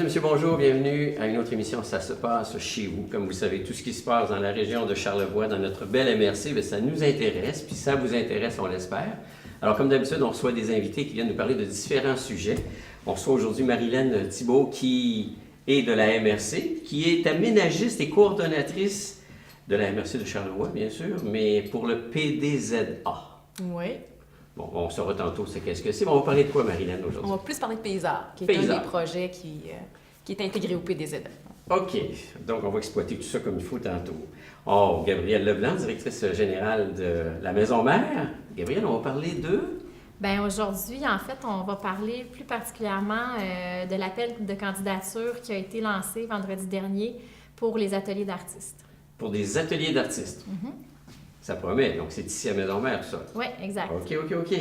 monsieur, bonjour, bienvenue à une autre émission Ça se passe chez vous. Comme vous savez, tout ce qui se passe dans la région de Charlevoix, dans notre belle MRC, bien, ça nous intéresse, puis ça vous intéresse, on l'espère. Alors, comme d'habitude, on reçoit des invités qui viennent nous parler de différents sujets. On reçoit aujourd'hui Marilène Thibault, qui est de la MRC, qui est aménagiste et coordonnatrice de la MRC de Charlevoix, bien sûr, mais pour le PDZA. Oui. Bon, on saura tantôt qu'est-ce que c'est. Bon, on va parler de quoi, Marilène, aujourd'hui? On va plus parler de Paysart, qui est un des projets qui est intégré au PDZA. OK. Donc, on va exploiter tout ça comme il faut tantôt. Oh, Gabrielle Leblanc, directrice générale de la Maison Mère. Gabrielle, on va parler de... Bien, aujourd'hui, en fait, on va parler plus particulièrement de l'appel de candidature qui a été lancé vendredi dernier pour les ateliers d'artistes. Pour des ateliers d'artistes. Mm-hmm. Ça promet. Donc, c'est ici à Maison Mère, tout ça. Oui, exact. OK.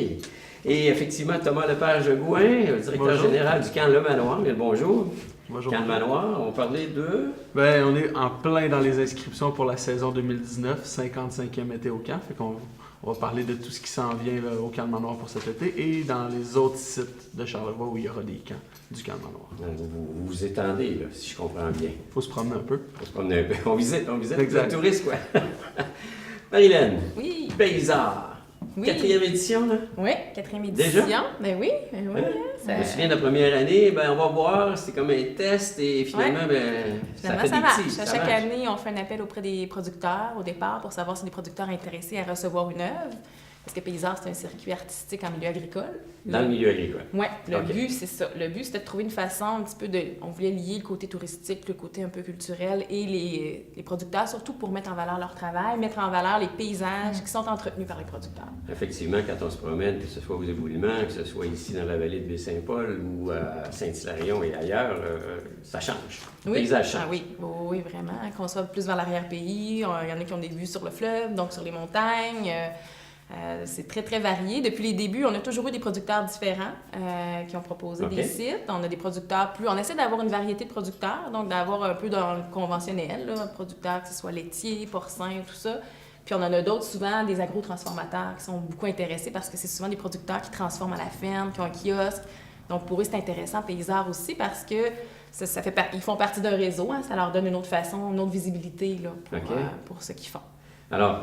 Et effectivement, Thomas Lepage-Gouin, directeur général du camp Le Manoir. Bien le bonjour. Bonjour. Camp Le Manoir, on va parler de... Ben, on est en plein dans les inscriptions pour la saison 2019, 55e été au camp. Fait qu'on va parler de tout ce qui s'en vient là, au camp Le Manoir pour cet été et dans les autres sites de Charlevoix où il y aura des camps du camp Le Manoir. Vous vous étendez, là, si je comprends bien. Faut se promener un peu. On se promener un peu. On visite Exact. le touriste, quoi. Marilène. Oui. Paysart. Oui. 4e édition, là? Oui, 4e édition. Déjà? Ben oui. Je me souviens de la première année, ben on va voir, c'est comme un test et finalement, ça fait des marche. petits. À chaque année, on fait un appel auprès des producteurs au départ pour savoir si des producteurs intéressés à recevoir une œuvre. Parce que Paysart, c'est un circuit artistique en milieu agricole. Dans le milieu agricole. Oui, le OK. but, c'est ça. Le but, c'était de trouver une façon un petit peu de... On voulait lier le côté touristique, le côté un peu culturel et les producteurs, surtout pour mettre en valeur leur travail, mettre en valeur les paysages qui sont entretenus par les producteurs. Effectivement, quand on se promène, que ce soit aux Éboulements, que ce soit ici dans la vallée de Baie-Saint-Paul ou à Saint-Hilarion et ailleurs, ça change. Le paysage change. Ah oui, oui, vraiment. Qu'on soit plus vers l'arrière-pays, il y en a qui ont des vues sur le fleuve, donc sur les montagnes. C'est très, très varié. Depuis les débuts, on a toujours eu des producteurs différents qui ont proposé des sites. On a des producteurs On essaie d'avoir une variété de producteurs, donc d'avoir un peu dans le conventionnel, là, producteurs que ce soit laitiers, porcins, tout ça. Puis on en a d'autres, souvent des agrotransformateurs qui sont beaucoup intéressés parce que c'est souvent des producteurs qui transforment à la ferme, qui ont un kiosque. Donc pour eux, c'est intéressant, Paysart aussi, parce que ils font partie d'un réseau. Hein, ça leur donne une autre façon, une autre visibilité là, pour ce qu'ils font. Alors,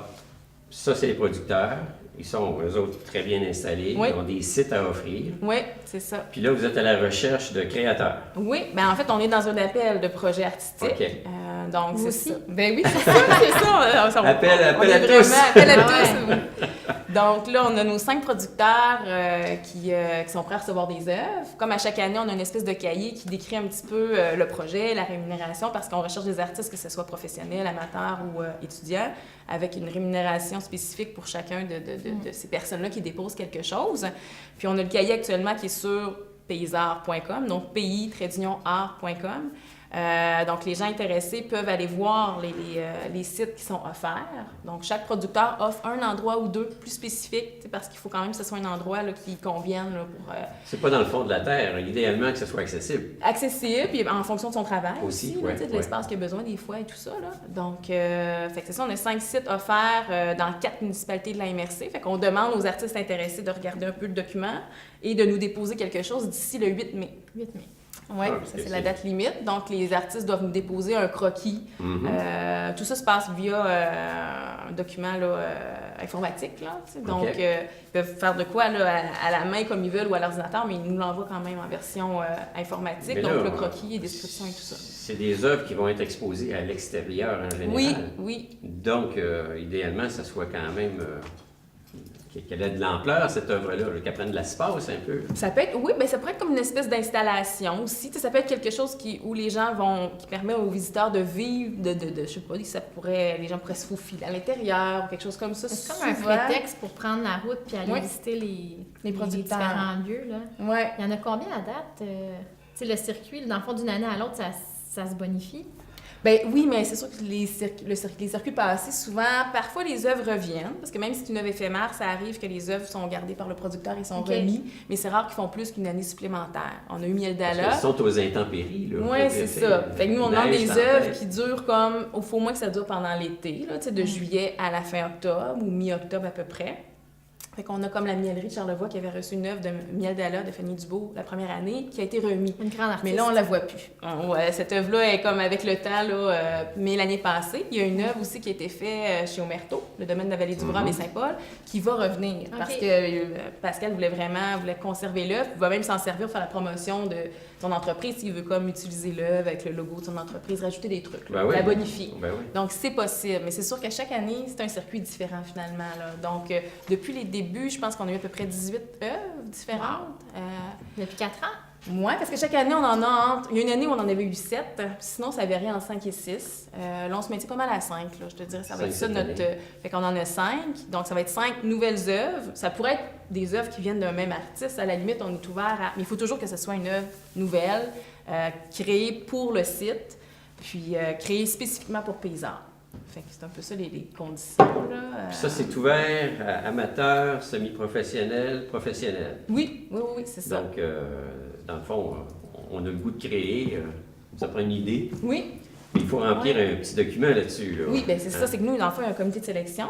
ça, c'est les producteurs. Ils sont, eux autres, très bien installés. Oui. Ils ont des sites à offrir. Oui, c'est ça. Puis là, vous êtes à la recherche de créateurs. Oui, bien en fait, on est dans un appel de projet artistique. OK. Donc, Vous c'est aussi? ça. Ben oui, c'est ça. Appel à tous. Appel à Ah tous. Oui. Donc là, on a nos 5 producteurs qui sont prêts à recevoir des œuvres. Comme à chaque année, on a une espèce de cahier qui décrit un petit peu le projet, la rémunération, parce qu'on recherche des artistes, que ce soit professionnels, amateurs ou étudiants, avec une rémunération spécifique pour chacun de ces personnes-là qui déposent quelque chose. Puis on a le cahier actuellement qui est sur paysart.com, donc pays-art.com. Donc, les gens intéressés peuvent aller voir les sites qui sont offerts. Donc, chaque producteur offre un endroit ou deux plus spécifiques, parce qu'il faut quand même que ce soit un endroit là, qui convienne là, pour... C'est pas dans le fond de la terre, idéalement que ce soit accessible. accessible, puis en fonction de son travail aussi, ouais, de l'espace qu'il a besoin des fois et tout ça. Là. Donc, fait que c'est ça, on a 5 sites offerts dans 4 municipalités de la MRC. Fait qu'on demande aux artistes intéressés de regarder un peu le document et de nous déposer quelque chose d'ici le 8 mai. 8 mai. Oui, ça c'est la date limite. Donc, les artistes doivent nous déposer un croquis. Tout ça se passe via un document là, informatique. Là, donc, ils peuvent faire de quoi là, à la main comme ils veulent ou à l'ordinateur, mais ils nous l'envoient quand même en version informatique. Mais donc, là, le croquis et description et tout ça. C'est des œuvres qui vont être exposées à l'extérieur en général. Oui. Donc, idéalement, ça soit quand même... qu'elle ait de l'ampleur, cette œuvre-là, qu'elle prenne de l'espace un peu. Ça peut être, oui, bien, ça pourrait être comme une espèce d'installation aussi. Tu sais, ça peut être quelque chose où les gens qui permet aux visiteurs de vivre, je sais pas, les gens pourraient se faufiler à l'intérieur ou quelque chose comme ça. C'est comme un prétexte pour prendre la route puis aller visiter les producteurs. différents lieux. Là. Ouais. Il y en a combien à date? Tu sais, le circuit, dans le fond, d'une année à l'autre, ça se bonifie. Ben oui, mais c'est sûr que les circuits passés, souvent, parfois les œuvres reviennent, parce que même si c'est une œuvre éphémère, ça arrive que les œuvres sont gardées par le producteur et sont remis, mais c'est rare qu'ils font plus qu'une année supplémentaire. On a eu Miel Dalla. Parce qu'ils sont aux intempéries, là. Oui, c'est ça. Fait que nous, on demande des œuvres qui durent comme, il faut au moins que ça dure pendant l'été, là, de juillet à la fin octobre ou mi-octobre à peu près. Fait qu'on a comme la Mielerie de Charlevoix qui avait reçu une œuvre de Miel d'Ala de Fanny Dubois la première année, qui a été remise. Une grande artiste. Mais là, on la voit plus. Cette œuvre-là est comme avec le temps, là, mais l'année passée, il y a une œuvre aussi qui a été faite chez Omerto, le domaine de la Vallée du Bram et Saint-Paul, qui va revenir. Parce que Pascal voulait conserver l'œuvre, il va même s'en servir pour faire la promotion de son entreprise, s'il veut comme utiliser l'œuvre avec le logo de son entreprise, rajouter des trucs, là, la bonifier. Donc, c'est possible. Mais c'est sûr qu'à chaque année, c'est un circuit différent finalement. Là. Donc, depuis les débuts, je pense qu'on a eu à peu près 18 œuvres différentes. Depuis 4 ans? Oui, parce que chaque année, on en a entre... Il y a une année où on en avait eu 7, sinon ça varie entre 5 et 6. Là, on se maintient pas mal à 5, là, je te dirais. Ça va être ça notre... Fait qu'on en a 5, donc ça va être 5 nouvelles œuvres. Ça pourrait être des œuvres qui viennent d'un même artiste. À la limite, on est ouvert à... Mais il faut toujours que ce soit une œuvre nouvelle, créée pour le site, puis créée spécifiquement pour Paysart. Fait que c'est un peu ça les conditions, là. Puis ça, c'est ouvert à amateurs, semi-professionnels, professionnels. Oui, c'est ça. Donc, dans le fond, on a le goût de créer, ça prend une idée. Oui. Mais il faut remplir un petit document là-dessus. Là. Oui, bien c'est ça, c'est que nous, dans le fond, il y a un comité de sélection.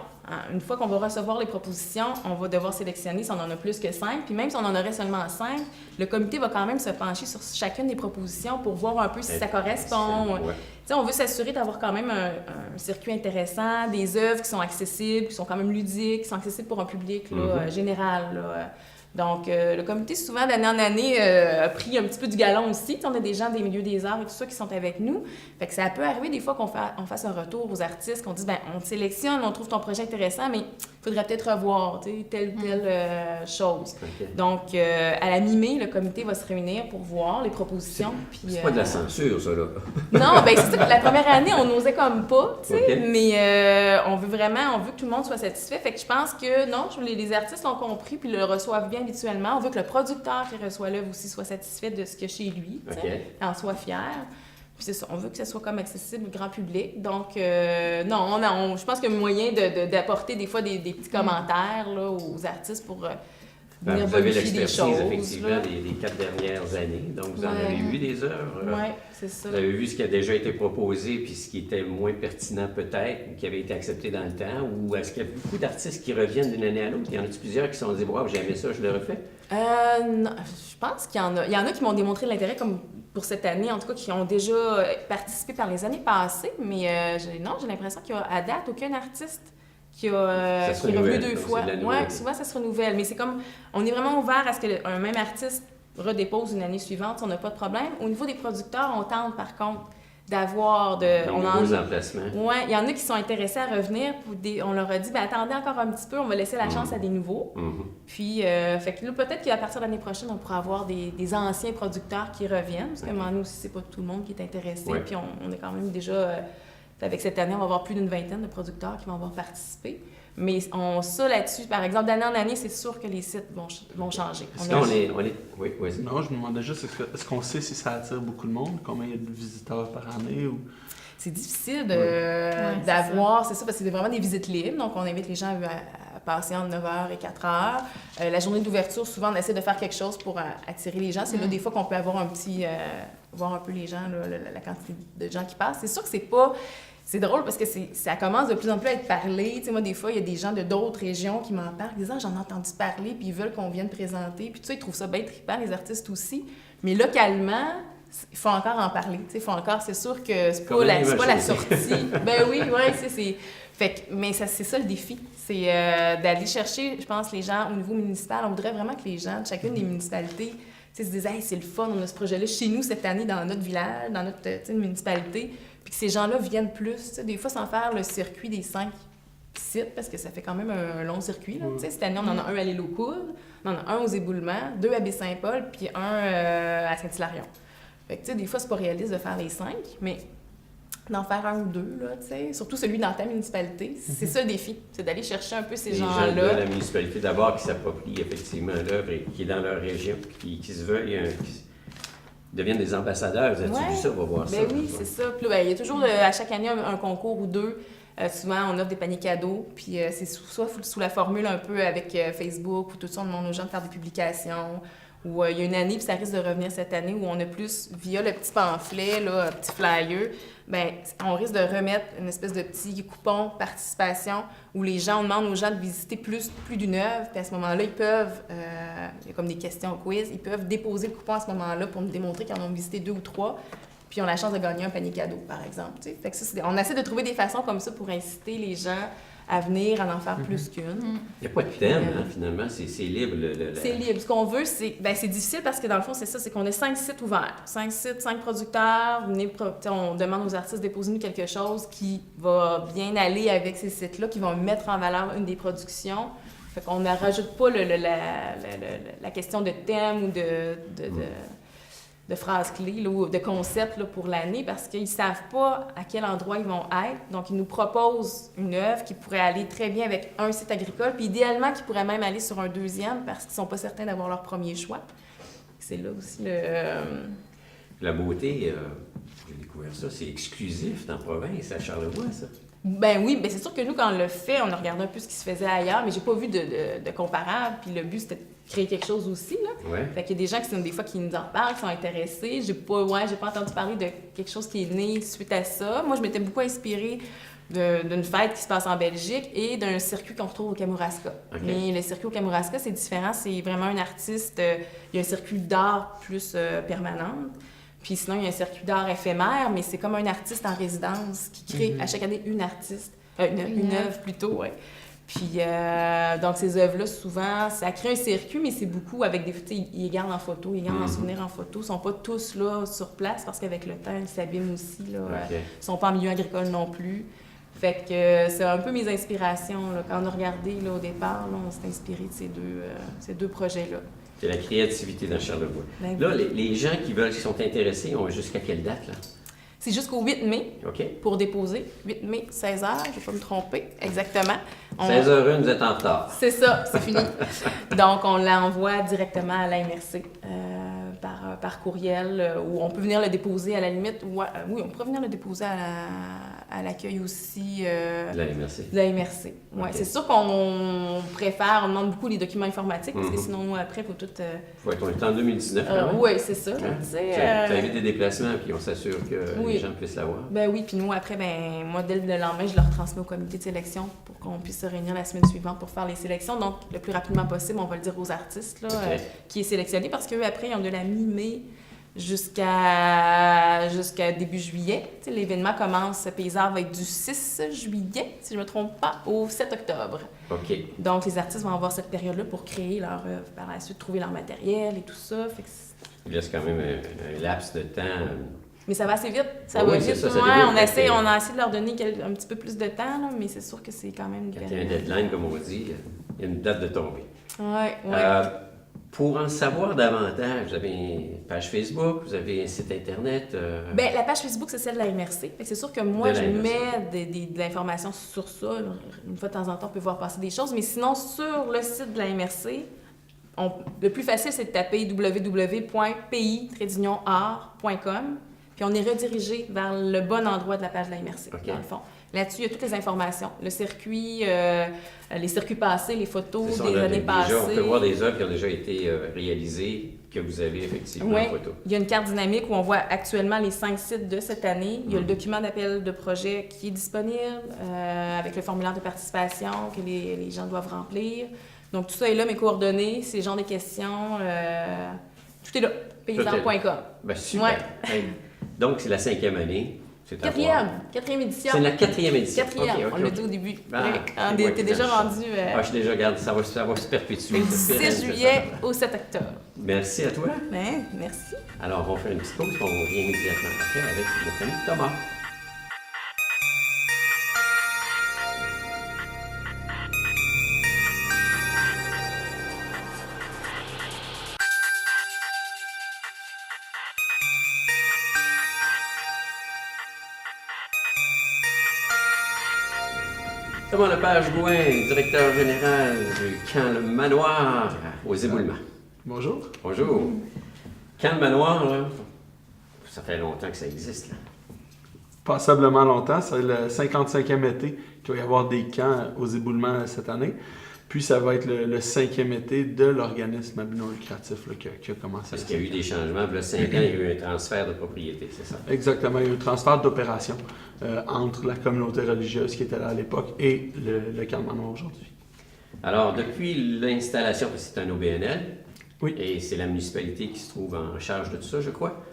Une fois qu'on va recevoir les propositions, on va devoir sélectionner si on en a plus que 5. Puis même si on en aurait seulement 5, le comité va quand même se pencher sur chacune des propositions pour voir un peu si ça correspond. Ouais. On veut s'assurer d'avoir quand même un circuit intéressant, des œuvres qui sont accessibles, qui sont quand même ludiques, qui sont accessibles pour un public là, général. Là. Donc, le comité, souvent, d'année en année, a pris un petit peu du galon aussi. On a des gens des milieux des arts et tout ça qui sont avec nous. Fait que ça peut arriver des fois qu'on fasse un retour aux artistes, qu'on dise, ben on te sélectionne, on trouve ton projet intéressant, mais il faudrait peut-être revoir telle ou telle chose. Donc, à la mi-mai, le comité va se réunir pour voir les propositions. C'est pas de la censure, ça, là. Non, bien, c'est ça que la première année, on n'osait comme pas, tu sais, mais on veut que tout le monde soit satisfait. Fait que je pense que, non, les artistes l'ont compris puis le reçoivent bien habituellement. On veut que le producteur qui reçoit l'œuvre aussi soit satisfait de ce qu'il y a chez lui, en soit fier. Puis c'est ça, on veut que ce soit comme accessible au grand public. Donc, non, je pense qu'il y a moyen d'apporter des fois des petits commentaires là, aux artistes pour venir vous avez bonifier des choses. Effectivement, des 4 dernières années. Donc, vous en avez vu des œuvres. Oui, c'est ça. Vous avez vu ce qui a déjà été proposé puis ce qui était moins pertinent peut-être, ou qui avait été accepté dans le temps, ou est-ce qu'il y a beaucoup d'artistes qui reviennent d'une année à l'autre? Il y en a plusieurs qui se sont dit « Wow, j'ai aimé ça, je le refais ». Non, je pense qu'il y en a. Il y en a qui m'ont démontré l'intérêt, comme pour cette année, en tout cas, qui ont déjà participé par les années passées, mais j'ai l'impression qu'il y a à date aucun artiste qui est revenu 2 fois. Oui, souvent ça se renouvelle, mais c'est comme, on est vraiment ouvert à ce qu'un même artiste redépose une année suivante, on n'a pas de problème. Au niveau des producteurs, on tente par contre d'avoir nouveaux emplacements. Oui, il y en a qui sont intéressés à revenir. On leur a dit, attendez encore un petit peu, on va laisser la chance à des nouveaux. Puis, fait que là, peut-être qu'à partir de l'année prochaine, on pourra avoir des anciens producteurs qui reviennent, parce que nous aussi, c'est pas tout le monde qui est intéressé. Puis, on est quand même déjà, avec cette année, on va avoir plus d'une vingtaine de producteurs qui vont avoir participé. Mais ça, là-dessus, par exemple, d'année en année, c'est sûr que les sites vont changer. Oui, vas-y. Non, je me demandais juste, est-ce qu'on sait si ça attire beaucoup de monde? Combien il y a de visiteurs par année? Ou... C'est difficile d'avoir, c'est ça, parce que c'est vraiment des visites libres. Donc, on invite les gens à passer entre 9h et 4h. La journée d'ouverture, souvent, on essaie de faire quelque chose pour attirer les gens. C'est là, des fois, qu'on peut avoir voir un peu les gens, la quantité de gens qui passent. C'est sûr que c'est pas... C'est drôle parce que ça commence de plus en plus à être parlé. Tu sais, moi, des fois, il y a des gens de d'autres régions qui m'en parlent, disant j'en ai entendu parler, puis ils veulent qu'on vienne présenter. Puis tu sais, ils trouvent ça bien trippant, les artistes aussi. Mais localement, il faut encore en parler. Tu sais, c'est sûr que c'est pas la sortie. Ben oui, c'est... Fait que, mais c'est ça le défi. C'est d'aller chercher, je pense, les gens au niveau municipal. On voudrait vraiment que les gens de chacune des municipalités se disent hey, c'est le fun, on a ce projet-là chez nous cette année dans notre village, dans notre municipalité. Puis que ces gens-là viennent plus, des fois sans faire le circuit des 5 sites, parce que ça fait quand même un long circuit. Là, cette année, on en a un à l'île aux Coudres, on en a un aux Éboulements, 2 à Baie-Saint-Paul, puis un à Saint-Hilarion. Fait que, des fois, c'est pas réaliste de faire les 5, mais d'en faire 1 ou 2, là, surtout celui dans ta municipalité, c'est ça le défi, c'est d'aller chercher un peu ces gens-là. Les gens de la municipalité d'abord qui s'approprient effectivement l'œuvre et qui est dans leur région, qui se veuillent... deviennent des ambassadeurs. Vous avez vu ça? On va voir ça. Oui, c'est ça. Puis là, il y a toujours, à chaque année, un concours ou 2. Souvent, on offre des paniers cadeaux. Puis c'est soit sous la formule un peu avec Facebook ou tout ça, on demande aux gens de faire des publications. Ou il y a une année, puis ça risque de revenir cette année, où on a plus, via le petit pamphlet, là, petit flyer, ben on risque de remettre une espèce de petit coupon participation où les gens, on demande aux gens de visiter plus d'une œuvre, puis à ce moment-là, ils peuvent, il y a comme des questions quiz, ils peuvent déposer le coupon à ce moment-là pour nous démontrer qu'ils en ont visité 2 ou 3, puis ils ont la chance de gagner un panier cadeau, par exemple. T'sais. Fait que ça, on essaie de trouver des façons comme ça pour inciter les gens à venir, à en faire plus qu'une. Il n'y a pas de thème, hein, finalement, c'est libre. C'est libre. Ce qu'on veut, c'est difficile parce que dans le fond, c'est ça, c'est qu'on a 5 sites ouverts. 5 sites, 5 producteurs. On demande aux artistes de déposer-nous quelque chose qui va bien aller avec ces sites-là, qui vont mettre en valeur une des productions. Fait qu'on ne rajoute pas la question de thème ou de phrases clés là, ou de concepts là, pour l'année parce qu'ils ne savent pas à quel endroit ils vont être. Donc, ils nous proposent une œuvre qui pourrait aller très bien avec un site agricole, puis idéalement, qui pourrait même aller sur un deuxième parce qu'ils ne sont pas certains d'avoir leur premier choix. C'est là aussi La beauté, j'ai découvert ça, c'est exclusif dans la province, à Charlevoix, ça. Ben oui, ben c'est sûr que nous, quand on l'a fait, on a regardé un peu ce qui se faisait ailleurs, mais j'ai pas vu de comparable. Puis le but, c'était de créer quelque chose aussi, là. Ouais. Fait qu'il y a des gens qui, des fois, qui nous en parlent, qui sont intéressés. J'ai pas entendu parler de quelque chose qui est né suite à ça. Moi, je m'étais beaucoup inspirée d'une fête qui se passe en Belgique et d'un circuit qu'on retrouve au Kamouraska. Okay. Mais le circuit au Kamouraska, c'est différent. C'est vraiment un artiste... il y a un circuit d'art plus permanent. Puis sinon, il y a un circuit d'art éphémère, mais c'est comme un artiste en résidence qui crée à chaque année une œuvre plutôt, ouais. Puis donc ces œuvres-là, souvent, ça crée un circuit, mais c'est beaucoup avec des... Ils les gardent en photo, ils gardent en souvenir en photo. Ils sont pas tous là sur place parce qu'avec le temps, ils s'abîment aussi, là. Okay. Ils sont pas en milieu agricole non plus. Fait que c'est un peu mes inspirations, là. Quand on a regardé là, au départ, là, on s'est inspiré de ces deux projets-là. C'est la créativité dans Charlevoix. Ben, là, les gens qui sont intéressés ont jusqu'à quelle date, là? C'est jusqu'au 8 mai pour déposer. 8 mai, 16h, je ne vais pas me tromper. Exactement. 16h01, vous êtes en retard. C'est ça, c'est fini. Donc, on l'envoie directement à la MRC par courriel ou on peut venir le déposer à la limite. Oui, on pourrait venir le déposer à l'accueil aussi. La MRC. La MRC, oui. Okay. C'est sûr qu'on préfère, on demande beaucoup les documents informatiques parce que sinon, après, il faut tout... on est en 2019, oui, c'est ça. Ça évite des déplacements puis on s'assure que les gens puissent l'avoir. Ben oui, puis nous, après, moi, dès le lendemain, je le retransmets au comité de sélection pour qu'on puisse se réunir la semaine suivante pour faire les sélections. Donc, le plus rapidement possible, on va le dire aux artistes là, qui est sélectionné parce qu'eux, après, ils ont de la mi-mai jusqu'à début juillet. T'sais, l'événement commence, Paysard va être du 6 juillet, si je ne me trompe pas, au 7 octobre. OK. Donc, les artistes vont avoir cette période-là pour créer leur œuvre, par la suite, trouver leur matériel et tout ça. Fait que il laisse quand même un laps de temps. Mais ça va assez vite. Ça va vite. On a essayé de leur donner un petit peu plus de temps, là, mais c'est sûr que c'est quand même... Quand il y a un deadline, comme on dit, il y a une date de tombée. Oui. Pour en savoir davantage, vous avez une page Facebook, vous avez un site Internet? Bien, la page Facebook, c'est celle de la MRC. C'est sûr que moi, je mets de l'information sur ça. Une fois de temps en temps, on peut voir passer des choses. Mais sinon, sur le site de la MRC, le plus facile, c'est de taper www.pi-art.com. Puis on est redirigé vers le bon endroit de la page de la MRC, dans le fond. Là-dessus, il y a toutes les informations. Le circuit, les circuits passés, les photos des années passées. On peut voir des œuvres qui ont déjà été réalisées, que vous avez effectivement en photo. Il y a une carte dynamique où on voit actuellement les 5 sites de cette année. Il y a le document d'appel de projet qui est disponible avec le formulaire de participation que les gens doivent remplir. Donc, tout ça est là, mes coordonnées, c'est le genre de questions. Tout est là, paysan.com. Ben, super. Ouais. Donc, c'est la 5e année. Quatrième édition. C'est la 4e édition. On l'a dit au début. T'es déjà rendu... je suis déjà gardé, ça va se perpétuer. Du 6 juillet au 7 octobre. Merci à toi. Merci. Alors, on va faire une petite pause, on revient immédiatement après avec notre ami Thomas. Thomas Lepage-Gouin, directeur général du Camp Le Manoir aux Éboulements. Bonjour. Bonjour. Camp Le Manoir, là, ça fait longtemps que ça existe, là. Passablement longtemps. C'est le 55e été qu'il va y avoir des camps aux Éboulements cette année. Puis ça va être le 5e été de l'organisme à but non lucratif là, qui a commencé. Parce qu'il y a eu des changements. Il y a 5 ans, il y a eu un transfert de propriété, c'est ça? Exactement, il y a eu un transfert d'opération entre la communauté religieuse qui était là à l'époque et le camp manoir aujourd'hui. Alors, depuis l'installation, parce que c'est un OBNL, Oui. et c'est la municipalité qui se trouve en charge de tout ça, je crois.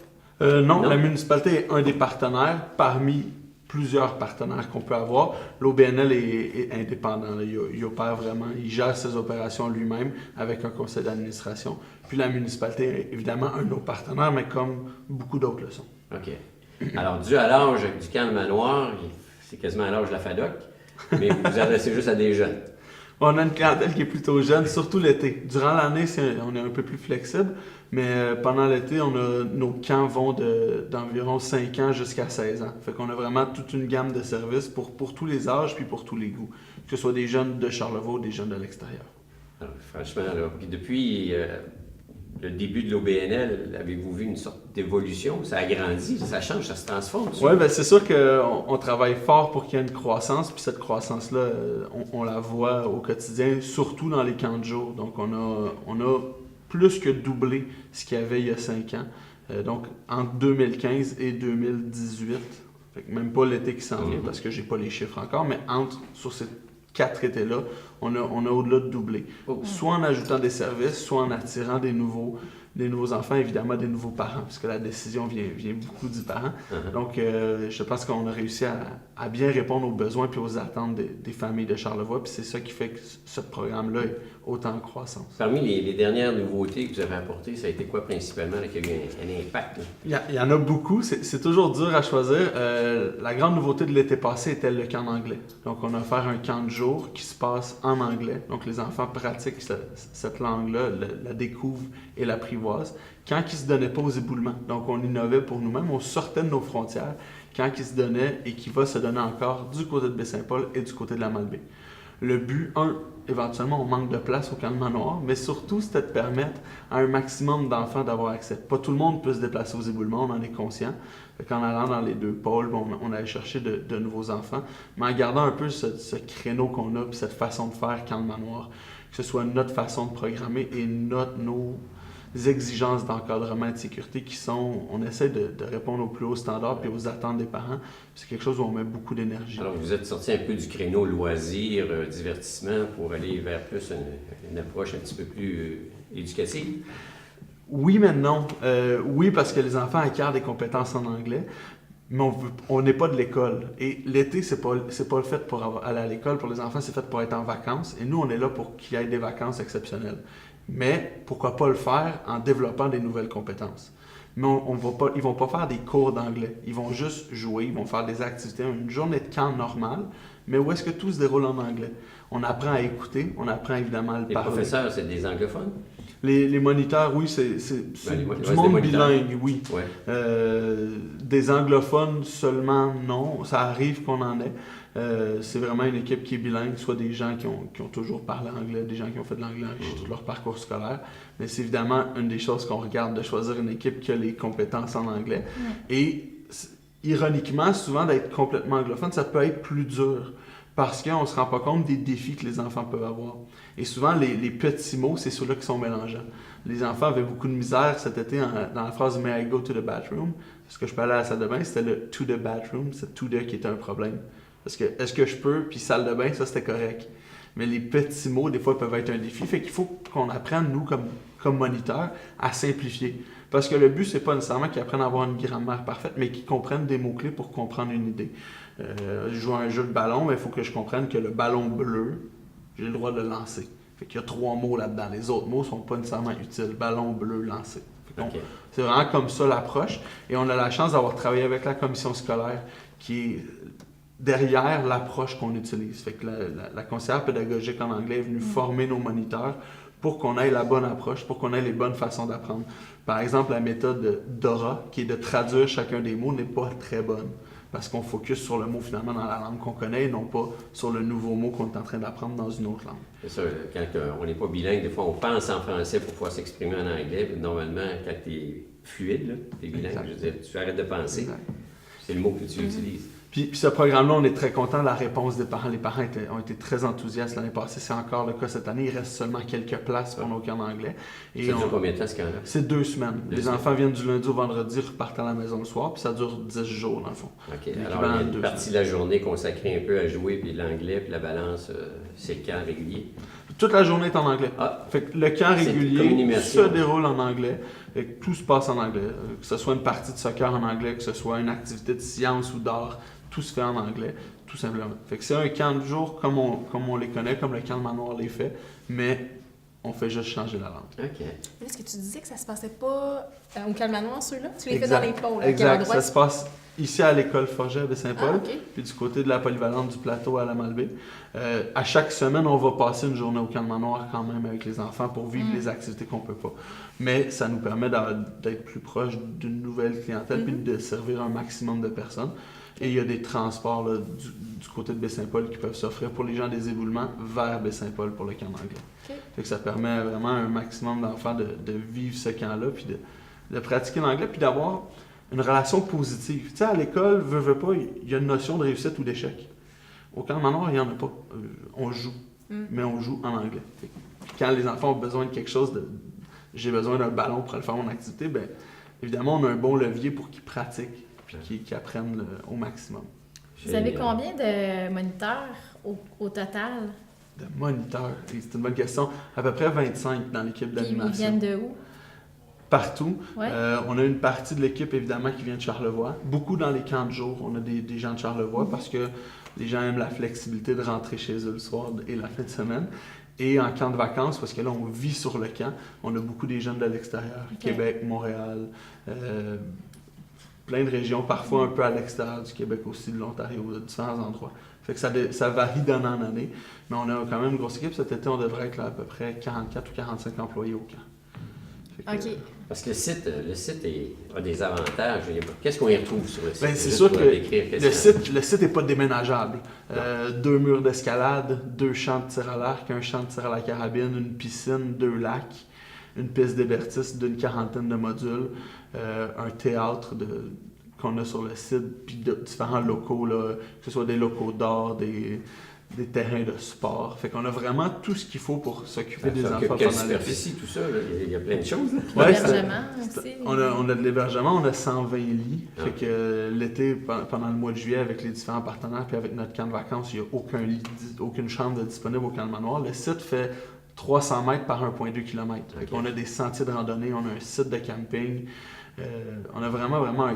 Non, Non. la municipalité est un des partenaires parmi plusieurs partenaires qu'on peut avoir. L'OBNL est indépendant. Là. Il opère vraiment, il gère ses opérations lui-même avec un conseil d'administration. Puis la municipalité est évidemment un de nos partenaires, mais comme beaucoup d'autres le sont. OK. Alors, dû à l'âge du camp de manoir, c'est quasiment à l'âge de la FADOC, mais vous vous adressez juste à des jeunes. On a une clientèle qui est plutôt jeune, surtout l'été. Durant l'année, on est un peu plus flexible, mais pendant l'été, nos camps vont d'environ 5 ans jusqu'à 16 ans. Fait qu'on a vraiment toute une gamme de services pour tous les âges puis pour tous les goûts. Que ce soit des jeunes de Charlevoix ou des jeunes de l'extérieur. Alors, franchement, là, puis depuis le début de l'OBNL, avez-vous vu une sorte d'évolution? Ça a grandi, ça change, ça se transforme? Oui, bien c'est sûr qu'on travaille fort pour qu'il y ait une croissance, puis cette croissance-là, on la voit au quotidien, surtout dans les camps de jour. Donc, on a plus que doublé ce qu'il y avait il y a 5 ans. Donc, entre 2015 et 2018, fait que même pas l'été qui s'en vient, parce que j'ai pas les chiffres encore, mais sur ces 4 étés-là, on a au-delà de doublé. Soit en ajoutant des services, soit en attirant des nouveaux enfants, évidemment des nouveaux parents, parce que la décision vient beaucoup du parent. Donc, je pense qu'on a réussi à bien répondre aux besoins et aux attentes des familles de Charlevoix, puis c'est ça qui fait que ce programme-là est autant en croissance. Parmi les dernières nouveautés que vous avez apportées, ça a été quoi principalement là, qui a eu un impact? Là? Il y en a beaucoup, c'est toujours dur à choisir. La grande nouveauté de l'été passé était le camp d'anglais. Donc, on a offert un camp de jour qui se passe en anglais. Donc, les enfants pratiquent cette langue-là, la découvrent et l'apprivoisent. Quand ils ne se donnaient pas aux éboulements. Donc, on innovait pour nous-mêmes, on sortait de nos frontières quand ils se donnaient et qui va se donner encore du côté de Baie-Saint-Paul et du côté de la Malbaie. Le but, éventuellement, on manque de place au camp de manoir, mais surtout, c'était de permettre à un maximum d'enfants d'avoir accès. Pas tout le monde peut se déplacer aux éboulements, on en est conscient. En allant dans les 2 pôles, on allait chercher de nouveaux enfants, mais en gardant un peu ce créneau qu'on a, puis cette façon de faire camp de manoir, que ce soit notre façon de programmer et nos exigences d'encadrement et de sécurité qui sont, on essaie de répondre aux plus hauts standards et aux attentes des parents. C'est quelque chose où on met beaucoup d'énergie. Alors, vous êtes sorti un peu du créneau loisir, divertissement, pour aller vers plus une approche un petit peu plus éducative? Oui, mais non. Oui, parce que les enfants acquièrent des compétences en anglais, mais on n'est pas de l'école. Et l'été, c'est pas fait pour aller à l'école. Pour les enfants, c'est fait pour être en vacances. Et nous, on est là pour qu'il y ait des vacances exceptionnelles. Mais pourquoi pas le faire en développant des nouvelles compétences? Mais ils vont pas faire des cours d'anglais. Ils vont juste jouer, ils vont faire des activités, une journée de camp normale, mais où est-ce que tout se déroule en anglais? On apprend à écouter, on apprend évidemment à le parler. Les professeurs, c'est des anglophones? Les moniteurs, oui, c'est du monde bilingue, oui. Ouais. Des anglophones seulement, non. Ça arrive qu'on en ait. C'est vraiment une équipe qui est bilingue, soit des gens qui ont toujours parlé anglais, des gens qui ont fait de l'anglais tout leur parcours scolaire. Mais c'est évidemment une des choses qu'on regarde, de choisir une équipe qui a les compétences en anglais. Et ironiquement, souvent d'être complètement anglophone, ça peut être plus dur. Parce qu'on ne se rend pas compte des défis que les enfants peuvent avoir. Et souvent, les petits mots, c'est ceux-là qui sont mélangeants. Les enfants avaient beaucoup de misère cet été dans la phrase « May I go to the bathroom ?» Est-ce que je peux aller à la salle de bain? C'était le « to the bathroom », c'est « to the » qui était un problème. Parce que est-ce que je peux? Puis salle de bain, ça c'était correct. Mais les petits mots, des fois, peuvent être un défi. Fait qu'il faut qu'on apprenne, nous, comme moniteurs, à simplifier. Parce que le but, c'est pas nécessairement qu'ils apprennent à avoir une grammaire parfaite, mais qu'ils comprennent des mots-clés pour comprendre une idée. Je joue à un jeu de ballon, mais il faut que je comprenne que le ballon bleu, j'ai le droit de le lancer. Fait qu'il y a 3 mots là-dedans. Les autres mots sont pas nécessairement utiles. Ballon bleu, lancé. Okay. C'est vraiment comme ça l'approche. Et on a la chance d'avoir travaillé avec la commission scolaire qui est derrière l'approche qu'on utilise. Fait que la conseillère pédagogique en anglais est venue former nos moniteurs pour qu'on ait la bonne approche, pour qu'on ait les bonnes façons d'apprendre. Par exemple, la méthode Dora, qui est de traduire chacun des mots, n'est pas très bonne. Parce qu'on focus sur le mot finalement dans la langue qu'on connaît et non pas sur le nouveau mot qu'on est en train d'apprendre dans une autre langue. C'est ça, quand on n'est pas bilingue, des fois on pense en français pour pouvoir s'exprimer en anglais. Normalement, quand tu es fluide, tu es bilingue, je veux dire, tu arrêtes de penser. Exact. C'est le mot que tu utilises. Puis ce programme-là, on est très content de la réponse des parents. Les parents ont été très enthousiastes l'année passée. C'est encore le cas cette année. Il reste seulement quelques places pour nos camps d'anglais. Et ça dure combien de temps ce camp-là? C'est 2 semaines. Les enfants viennent du lundi au vendredi, repartent à la maison le soir, puis ça dure 10 jours dans le fond. OK. Alors, il y a une partie de la journée consacrée un peu à jouer, puis l'anglais, puis la balance, c'est le camp régulier. Toute la journée est en anglais. Ah. Fait que le camp régulier se déroule en anglais. Fait que tout se passe en anglais. Que ce soit une partie de soccer en anglais, que ce soit une activité de science ou d'art, tout se fait en anglais, tout simplement. Fait que c'est un camp de jour comme on les connaît, comme le camp de Manoir les fait, mais on fait juste changer la langue. OK. Est-ce que tu disais que ça se passait pas au camp de Manoir, ceux-là? Tu les fais Exact. dans les pôles, à quel Exact. endroit? Ça se passe ici à l'école Forget à Baie-Saint-Paul, Ah, OK. puis du côté de la polyvalente du plateau à la Malbaie. À chaque semaine, on va passer une journée au camp de Manoir quand même avec les enfants pour vivre les activités qu'on peut pas. Mais ça nous permet d'être plus proche d'une nouvelle clientèle puis de servir un maximum de personnes. Et il y a des transports là, du côté de Baie-Saint-Paul qui peuvent s'offrir pour les gens des éboulements vers Baie-Saint-Paul pour le camp d'anglais. OK. Fait que ça permet vraiment à un maximum d'enfants de vivre ce camp-là, puis de pratiquer l'anglais, puis d'avoir une relation positive. Tu sais, à l'école, veut pas, il y a une notion de réussite ou d'échec. Au camp de Manoir, il n'y en a pas. On joue, mais on joue en anglais. Fait que quand les enfants ont besoin de quelque chose, j'ai besoin d'un ballon pour aller faire mon activité, bien, évidemment, on a un bon levier pour qu'ils pratiquent puis qu'ils apprennent au maximum. Vous avez combien de moniteurs au total? De moniteurs? C'est une bonne question. À peu près 25 dans l'équipe Puis d'animation. ils viennent de où? Partout. Ouais. On a une partie de l'équipe, évidemment, qui vient de Charlevoix. Beaucoup dans les camps de jour, on a des gens de Charlevoix parce que les gens aiment la flexibilité de rentrer chez eux le soir et la fin de semaine. Et en camp de vacances, parce que là, on vit sur le camp, on a beaucoup des jeunes de l'extérieur. Ok. Québec, Montréal, plein de régions, parfois un peu à l'extérieur du Québec aussi, de l'Ontario, de différents endroits. Fait que ça varie d'année en année, mais on a quand même une grosse équipe. Cet été, on devrait être là, à peu près 44 ou 45 employés au camp. Fait que, OK. Parce que le site a des avantages. Qu'est-ce qu'on y retrouve sur le site? ben, c'est Juste sûr pour que décrire le site n'est pas déménageable. 2 murs d'escalade, 2 champs de tir à l'arc, un champ de tir à la carabine, une piscine, 2 lacs, une piste d'hébertis d'une 40aine de modules, un théâtre qu'on a sur le site, puis différents locaux, là, que ce soit des locaux d'art, des terrains de sport. Fait qu'on a vraiment tout ce qu'il faut pour s'occuper des enfants Quelle pendant l'été. superficie, tout ça? Là? Il y a plein de choses. Là. Ouais, L'hébergement aussi. on a de l'hébergement, on a 120 lits. Ah. Fait que l'été, pendant le mois de juillet, avec les différents partenaires, puis avec notre camp de vacances, il n'y a aucun lit, aucune chambre de disponible au camp de Manoir. Le site fait 300 mètres par 1,2 km. Fait qu'on a des sentiers de randonnée, on a un site de camping. On a vraiment un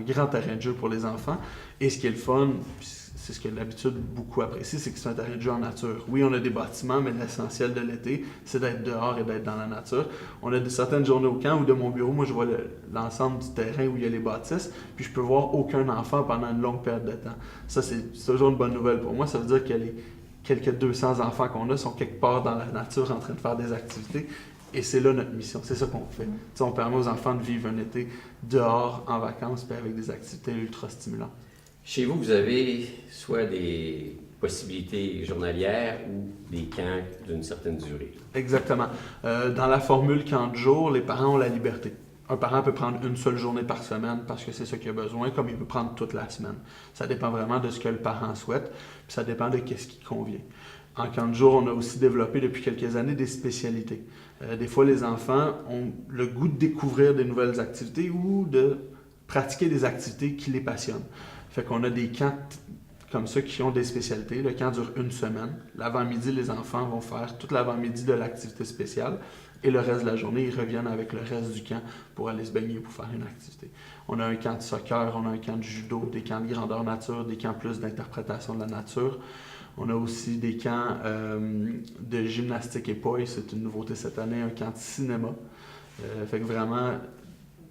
grand terrain de jeu pour les enfants. Et ce qui est le fun, c'est ce que d'habitude beaucoup apprécient, c'est que c'est un terrain de jeu en nature. Oui, on a des bâtiments, mais l'essentiel de l'été, c'est d'être dehors et d'être dans la nature. On a certaines journées au camp où de mon bureau, moi, je vois l'ensemble du terrain où il y a les bâtisses, puis je peux voir aucun enfant pendant une longue période de temps. Ça, c'est toujours une bonne nouvelle pour moi. Ça veut dire que les quelques 200 enfants qu'on a sont quelque part dans la nature en train de faire des activités. Et c'est là notre mission, c'est ça qu'on fait. T'sais, on permet aux enfants de vivre un été dehors, en vacances, puis avec des activités ultra stimulantes. Chez vous, vous avez soit des possibilités journalières ou des camps d'une certaine durée. Exactement. Dans la formule camp de jour, les parents ont la liberté. Un parent peut prendre une seule journée par semaine parce que c'est ça qu'il a besoin, comme il peut prendre toute la semaine. Ça dépend vraiment de ce que le parent souhaite, puis ça dépend de ce qui convient. En camp de jour, on a aussi développé depuis quelques années des spécialités. Des fois, les enfants ont le goût de découvrir des nouvelles activités ou de pratiquer des activités qui les passionnent. Fait qu'on a des camps comme ça qui ont des spécialités. Le camp dure 1 semaine. L'avant-midi, les enfants vont faire toute l'avant-midi de l'activité spéciale et le reste de la journée, ils reviennent avec le reste du camp pour aller se baigner pour faire une activité. On a un camp de soccer, on a un camp de judo, des camps de grandeur nature, des camps plus d'interprétation de la nature. On a aussi des camps de gymnastique et poids, c'est une nouveauté cette année, un camp de cinéma. Fait que vraiment,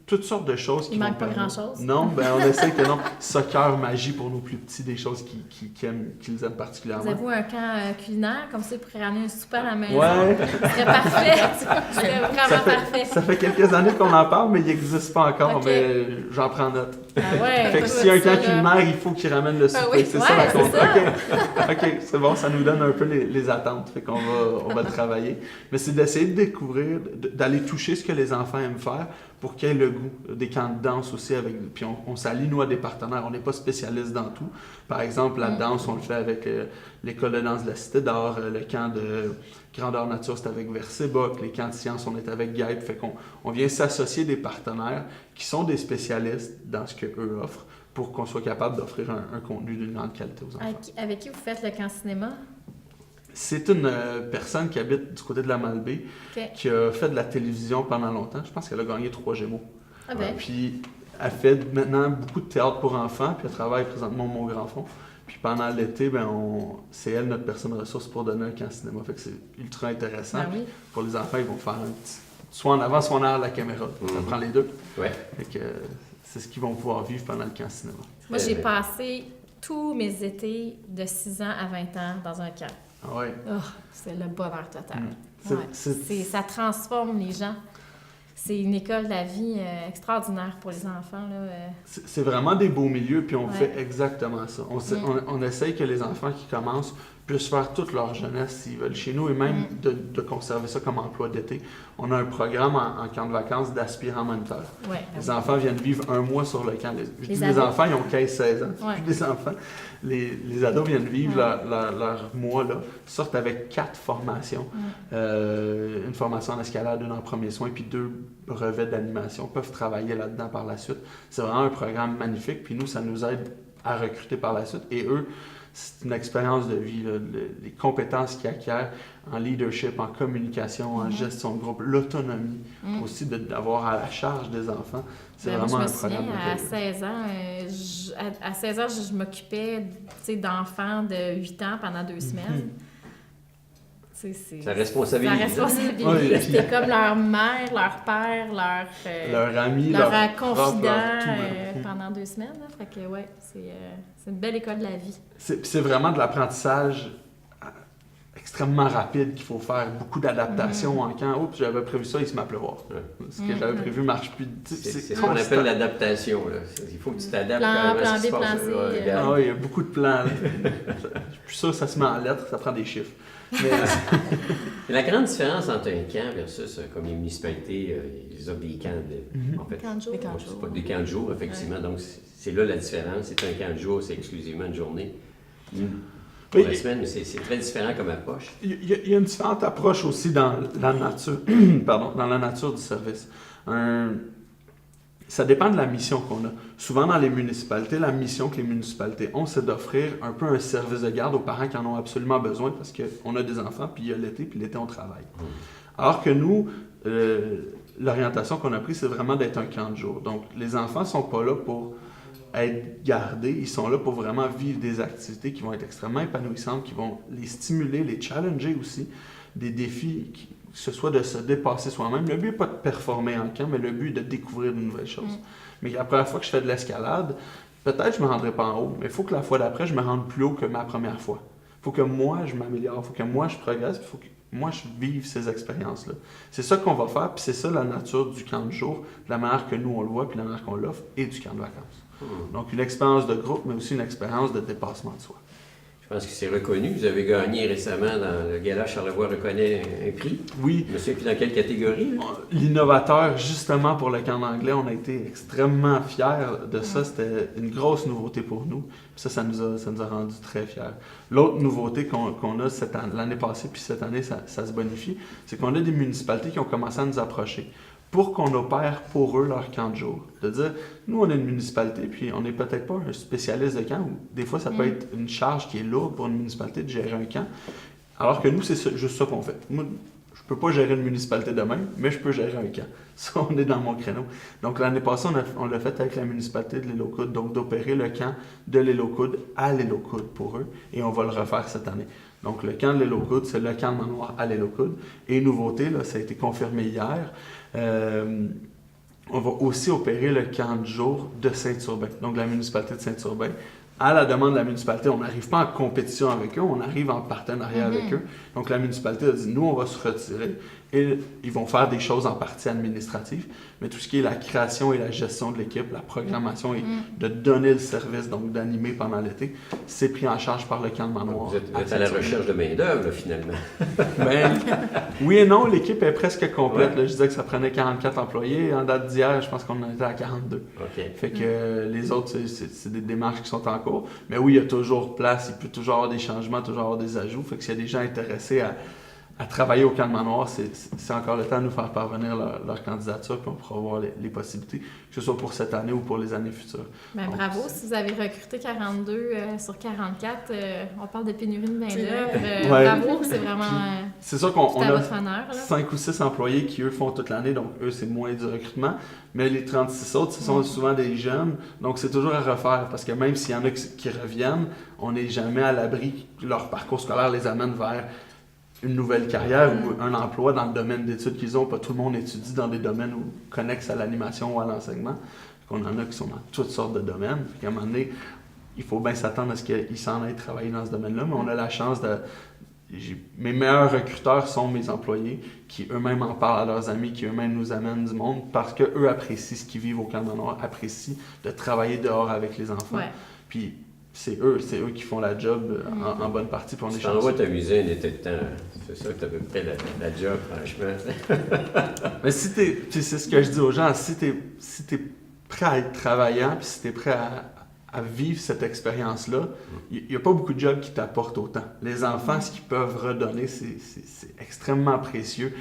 toutes sortes de choses qui Il vont manque pas permettre- grand-chose. Non, ben on essaie que non. Soccer, magie pour nos plus petits, des choses qu'ils aiment particulièrement. Vous avez un camp culinaire, comme ça, pour ramener un souper à la maison. Ouais, Ce serait parfait. Ce serait vraiment parfait. ça fait quelques années qu'on en parle, mais il n'existe pas encore, Ok. mais j'en prends note. Ah ouais. Fait que s'il y a un camp culinaire, il faut qu'il ramène le souper. oui. C'est Ouais, ça la c'est compte. ça. OK, c'est bon, ça nous donne un peu les attentes. Fait qu'on va le travailler. Mais c'est d'essayer de découvrir, d'aller toucher ce que les enfants aiment faire pour qu'il y ait le goût. Des camps de danse aussi, puis on s'allie, nous, à des partenaires. On n'est pas spécialiste dans tout. Par exemple, la danse, on le fait avec l'école de danse de la Cité d'Art, le camp de grandeur nature, c'est avec Verseboc, les camps de sciences, on est avec GAIP. Fait qu'on vient s'associer des partenaires qui sont des spécialistes dans ce qu'eux offrent pour qu'on soit capable d'offrir un contenu d'une grande qualité aux enfants. Avec qui vous faites le camp cinéma? C'est une personne qui habite du côté de la Malbaie, qui a fait de la télévision pendant longtemps. Je pense qu'elle a gagné 3 Gémeaux. Ah ben. Puis elle fait maintenant beaucoup de théâtre pour enfants, puis elle travaille présentement au Mont-Grand-Fond. Puis pendant l'été, c'est elle notre personne ressource pour donner un camp cinéma. Fait que c'est ultra intéressant. Ben oui. Pour les enfants, ils vont faire un petit... soit en avant, soit en arrière de la caméra. Ça prend les deux. Ouais. Fait que c'est ce qu'ils vont pouvoir vivre pendant le camp cinéma. Moi, j'ai passé tous mes étés de 6 ans à 20 ans dans un camp. Ah ouais. Oh, c'est le bonheur total. C'est- Ça transforme les gens. C'est une école de la vie extraordinaire pour les enfants. Là. C'est vraiment des beaux milieux, puis on Ouais. fait exactement ça. On essaye que les enfants qui commencent puissent faire toute leur jeunesse s'ils veulent chez nous, et même de conserver ça comme emploi d'été. On a un programme en camp de vacances d'aspirants moniteurs. Ouais. Les enfants viennent vivre 1 mois sur le camp. Je dis les ados. enfants, ils ont 15-16 ans. C'est Ouais. plus des enfants. Les ados viennent vivre leur mois-là, sortent avec 4 formations. Une formation en escalade, une en premiers soins, puis 2 brevets d'animation. Peuvent travailler là-dedans par la suite. C'est vraiment un programme magnifique, puis nous, ça nous aide à recruter par la suite. Et eux, c'est une expérience de vie, là, les compétences qu'ils acquièrent en leadership, en communication, en gestion de groupe, l'autonomie aussi d'avoir à la charge des enfants. C'est Ben, vraiment moi, un je me souviens, programme. à 16 ans, à 16 ans, je m'occupais d'enfants de 8 ans pendant 2 semaines. C'est Ça responsabilise. la responsabilité. Oui. C'était comme leur mère, leur père, Leur ami, leur propre, confident leur tout. pendant 2 semaines. Là. Fait que, ouais, c'est une belle école de la vie. C'est vraiment de l'apprentissage extrêmement rapide qu'il faut faire. Beaucoup d'adaptation en camp. Oups, j'avais prévu ça, il se met à pleuvoir. Ce que j'avais prévu ne marche plus. C'est ce qu'on appelle l'adaptation. Là. Il faut que tu t'adaptes Plan à B, ce qui se plan passe. C, là. Regarde. Ah oui, il y a beaucoup de plans. Je suis plus sûr que ça se met en lettres, ça prend des chiffres. Mais, Et la grande différence entre un camp versus, comme les municipalités, ils offrent des camps de... En fait, Camp de jour. Des camps de c'est jour. pas des camps de jour, effectivement. Donc, c'est là la différence. C'est un camp de jour, c'est exclusivement une journée. Pour Oui. la semaine, mais c'est très différent comme approche. il y a une différente approche aussi dans la nature, dans la nature du service. Ça dépend de la mission qu'on a. Souvent, dans les municipalités, la mission que les municipalités ont, c'est d'offrir un peu un service de garde aux parents qui en ont absolument besoin parce qu'on a des enfants, puis il y a l'été, puis l'été, on travaille. Alors que nous, l'orientation qu'on a prise, c'est vraiment d'être un camp de jour. Donc, les enfants ne sont pas là pour être gardés, ils sont là pour vraiment vivre des activités qui vont être extrêmement épanouissantes, qui vont les stimuler, les challenger aussi, des défis, que ce soit de se dépasser soi-même. Le but n'est pas de performer en camp, mais le but est de découvrir de nouvelles choses. Mais la première fois que je fais de l'escalade, peut-être je ne me rendrai pas en haut, mais il faut que la fois d'après, je me rende plus haut que ma première fois. Il faut que moi, je m'améliore, il faut que moi, je progresse, il faut que moi, je vive ces expériences-là. C'est ça qu'on va faire, puis c'est ça la nature du camp de jour, de la manière que nous, on le voit, puis la manière qu'on l'offre, et du camp de vacances. Donc, une expérience de groupe, mais aussi une expérience de dépassement de soi. Je pense que c'est reconnu. Vous avez gagné récemment dans le gala Charlevoix reconnaît un prix. Oui, Je me souviens plus dans quelle catégorie. Là. l'innovateur, justement, pour le camp d'anglais, on a été extrêmement fiers de ça. C'était une grosse nouveauté pour nous. Puis ça nous a rendu très fiers. L'autre nouveauté qu'on a l'année passée, puis cette année, ça se bonifie, c'est qu'on a des municipalités qui ont commencé à nous approcher pour qu'on opère pour eux leur camp de jour. De dire, nous, on est une municipalité, puis on n'est peut-être pas un spécialiste de camp, ou des fois, ça peut être une charge qui est lourde pour une municipalité de gérer un camp, alors que nous, c'est juste ça qu'on fait. Moi, je peux pas gérer une municipalité de même, mais je peux gérer un camp. Ça, on est dans mon créneau. Donc, l'année passée, on l'a fait avec la municipalité de l'île aux Coudes, donc d'opérer le camp de l'île aux Coudes à l'île aux Coudes pour eux, et on va le refaire cette année. Donc, le camp de l'île aux Coudes, c'est le camp de Manoir à l'île aux Coudes. Et nouveauté, là, ça a été confirmé hier, on va aussi opérer le camp de jour de Saint-Urbain, donc la municipalité de Saint-Urbain. À la demande de la municipalité, on n'arrive pas en compétition avec eux, on arrive en partenariat avec eux. Donc la municipalité a dit, nous, on va se retirer Et ils vont faire des choses en partie administratives, mais tout ce qui est la création et la gestion de l'équipe, la programmation et de donner le service, donc d'animer pendant l'été, c'est pris en charge par le camp de manoir. Vous êtes à la recherche de main-d'œuvre, là, finalement. Ben, oui et non, l'équipe est presque complète. Là, je disais que ça prenait 44 employés. En date d'hier, je pense qu'on en était à 42. OK. Fait que les autres, c'est des démarches qui sont en cours. Mais oui, il y a toujours place, il peut toujours avoir des changements, toujours avoir des ajouts. Fait que s'il y a des gens intéressés à travailler au camp de manoir, c'est encore le temps de nous faire parvenir leur candidature, puis on pourra voir les possibilités, que ce soit pour cette année ou pour les années futures. Ben, Donc, bravo, si vous avez recruté 42 sur 44, on parle de pénurie de main-d'œuvre. Ouais. Bravo, c'est vraiment c'est sûr qu'on tout à a votre honneur. Là. 5 ou 6 employés qui, eux, font toute l'année, donc eux, c'est moins du recrutement. Mais les 36 autres, ce sont souvent des jeunes, donc c'est toujours à refaire, parce que même s'il y en a qui reviennent, on n'est jamais à l'abri que leur parcours scolaire les amène vers une nouvelle carrière ou un emploi dans le domaine d'études qu'ils ont. Pas tout le monde étudie dans des domaines connexes à l'animation ou à l'enseignement. On en a qui sont dans toutes sortes de domaines. À un moment donné, il faut bien s'attendre à ce qu'ils s'en aillent travailler dans ce domaine-là, mais on a la chance de... Mes meilleurs recruteurs sont mes employés qui eux-mêmes en parlent à leurs amis, qui eux-mêmes nous amènent du monde parce qu'eux apprécient ce qu'ils vivent au camp de manoir, apprécient de travailler dehors avec les enfants. Ouais. Puis c'est eux qui font la job en bonne partie. Puis on est Tu t'en vas chanceux. t'amuser un été de temps. C'est ça que tu as à peu près la job, franchement. Mais puis c'est ce que je dis aux gens, si t'es prêt à être travaillant, puis si t'es prêt à vivre cette expérience-là, il n'y a pas beaucoup de jobs qui t'apportent autant. Les enfants, ce qu'ils peuvent redonner, c'est extrêmement précieux.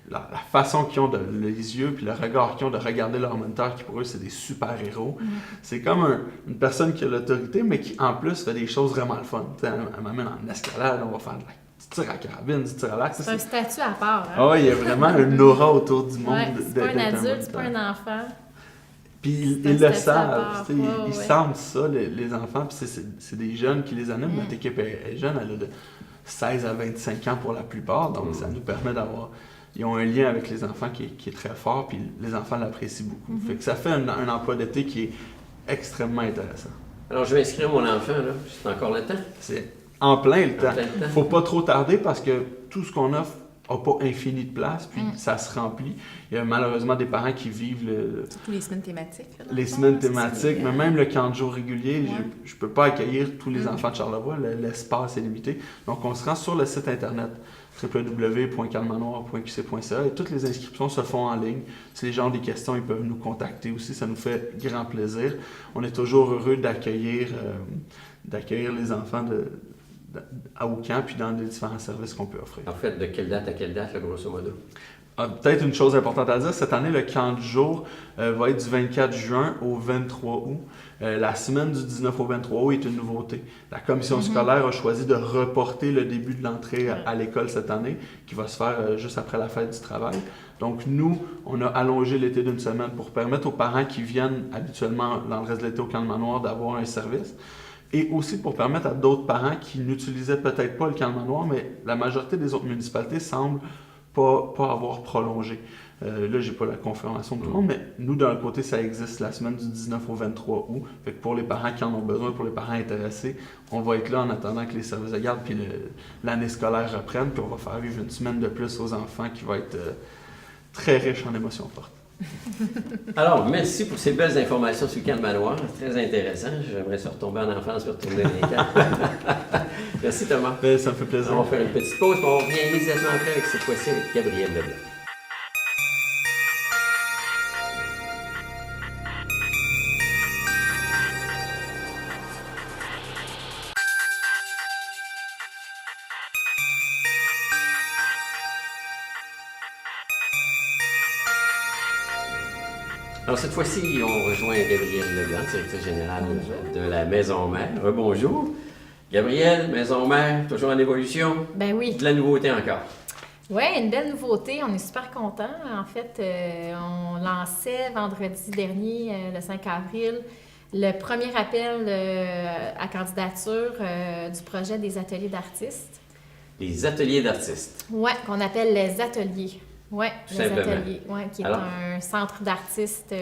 La façon qu'ils ont les yeux puis le regard qu'ils ont de regarder leur moniteur, qui pour eux, c'est des super-héros. C'est comme une personne qui a l'autorité, mais qui, en plus, fait des choses vraiment le fun. T'sais, elle m'amène en escalade, on va faire du tir à carabine, du tir à l'arc. C'est un statut à part. Hein? Ah ouais, il y a vraiment une aura autour du monde. Ouais, c'est pas un adulte, c'est pas un enfant. Puis C'est un ils le statut à savent, part. ils sentent ça, les enfants. Puis c'est des jeunes qui les animent. Notre équipe est jeune, elle a de 16 à 25 ans pour la plupart, donc ça nous permet d'avoir... Ils ont un lien avec les enfants qui est très fort, puis les enfants l'apprécient beaucoup. Fait que ça fait un emploi d'été qui est extrêmement intéressant. Alors, je vais inscrire mon enfant, là. C'est encore le temps. C'est en plein le temps. plein le temps. Faut pas trop tarder parce que tout ce qu'on offre n'a pas infini de place, puis ça se remplit. Il y a malheureusement des parents qui vivent Surtout les semaines thématiques. là, dans les le fond, semaines là, c'est thématiques, mais même le camp de jour régulier, je ne peux pas accueillir tous les enfants de Charlevoix, l'espace est limité. Donc, on se rend sur le site internet www.calmanoir.qc.ca et toutes les inscriptions se font en ligne. Si les gens ont des questions, ils peuvent nous contacter aussi, ça nous fait grand plaisir. On est toujours heureux d'accueillir les enfants au camp puis dans les différents services qu'on peut offrir. En fait, de quelle date à quelle date, là, grosso modo? Peut-être une chose importante à dire, cette année, le camp de jour va être du 24 juin au 23 août. La semaine du 19 au 23 août est une nouveauté. La commission scolaire a choisi de reporter le début de l'entrée à l'école cette année, qui va se faire juste après la fête du travail. Donc nous, on a allongé l'été d'une semaine pour permettre aux parents qui viennent habituellement dans le reste de l'été au camp de manoir d'avoir un service. Et aussi pour permettre à d'autres parents qui n'utilisaient peut-être pas le camp de manoir, mais la majorité des autres municipalités semblent pas avoir prolongé. Là, j'ai pas la confirmation de tout le monde, mais nous, d'un côté, ça existe la semaine du 19 au 23 août. Fait que pour les parents qui en ont besoin, pour les parents intéressés, on va être là en attendant que les services de garde puis l'année scolaire reprenne, puis on va faire vivre une semaine de plus aux enfants qui va être très riche en émotions fortes. Alors, merci pour ces belles informations sur le camp de manoir. C'est très intéressant. J'aimerais se retomber en enfance et retourner dans les camps. Merci, Thomas. Ben, ça me fait plaisir. On va faire une petite pause, puis on revient immédiatement après avec cette fois-ci avec Gabriel Leblanc. Alors, cette fois-ci, on rejoint Gabriel Leblanc, directeur général de la Maison Mère. Bonjour. Gabriel, Maison Mère, toujours en évolution. Ben oui. De la nouveauté encore. Oui, une belle nouveauté. On est super contents. En fait, on lançait vendredi dernier, le 5 avril, le premier appel à candidature du projet des ateliers d'artistes. Les ateliers d'artistes. Oui, qu'on appelle les ateliers. Oui, Tout les simplement. ateliers. Oui, qui est Alors? un centre d'artistes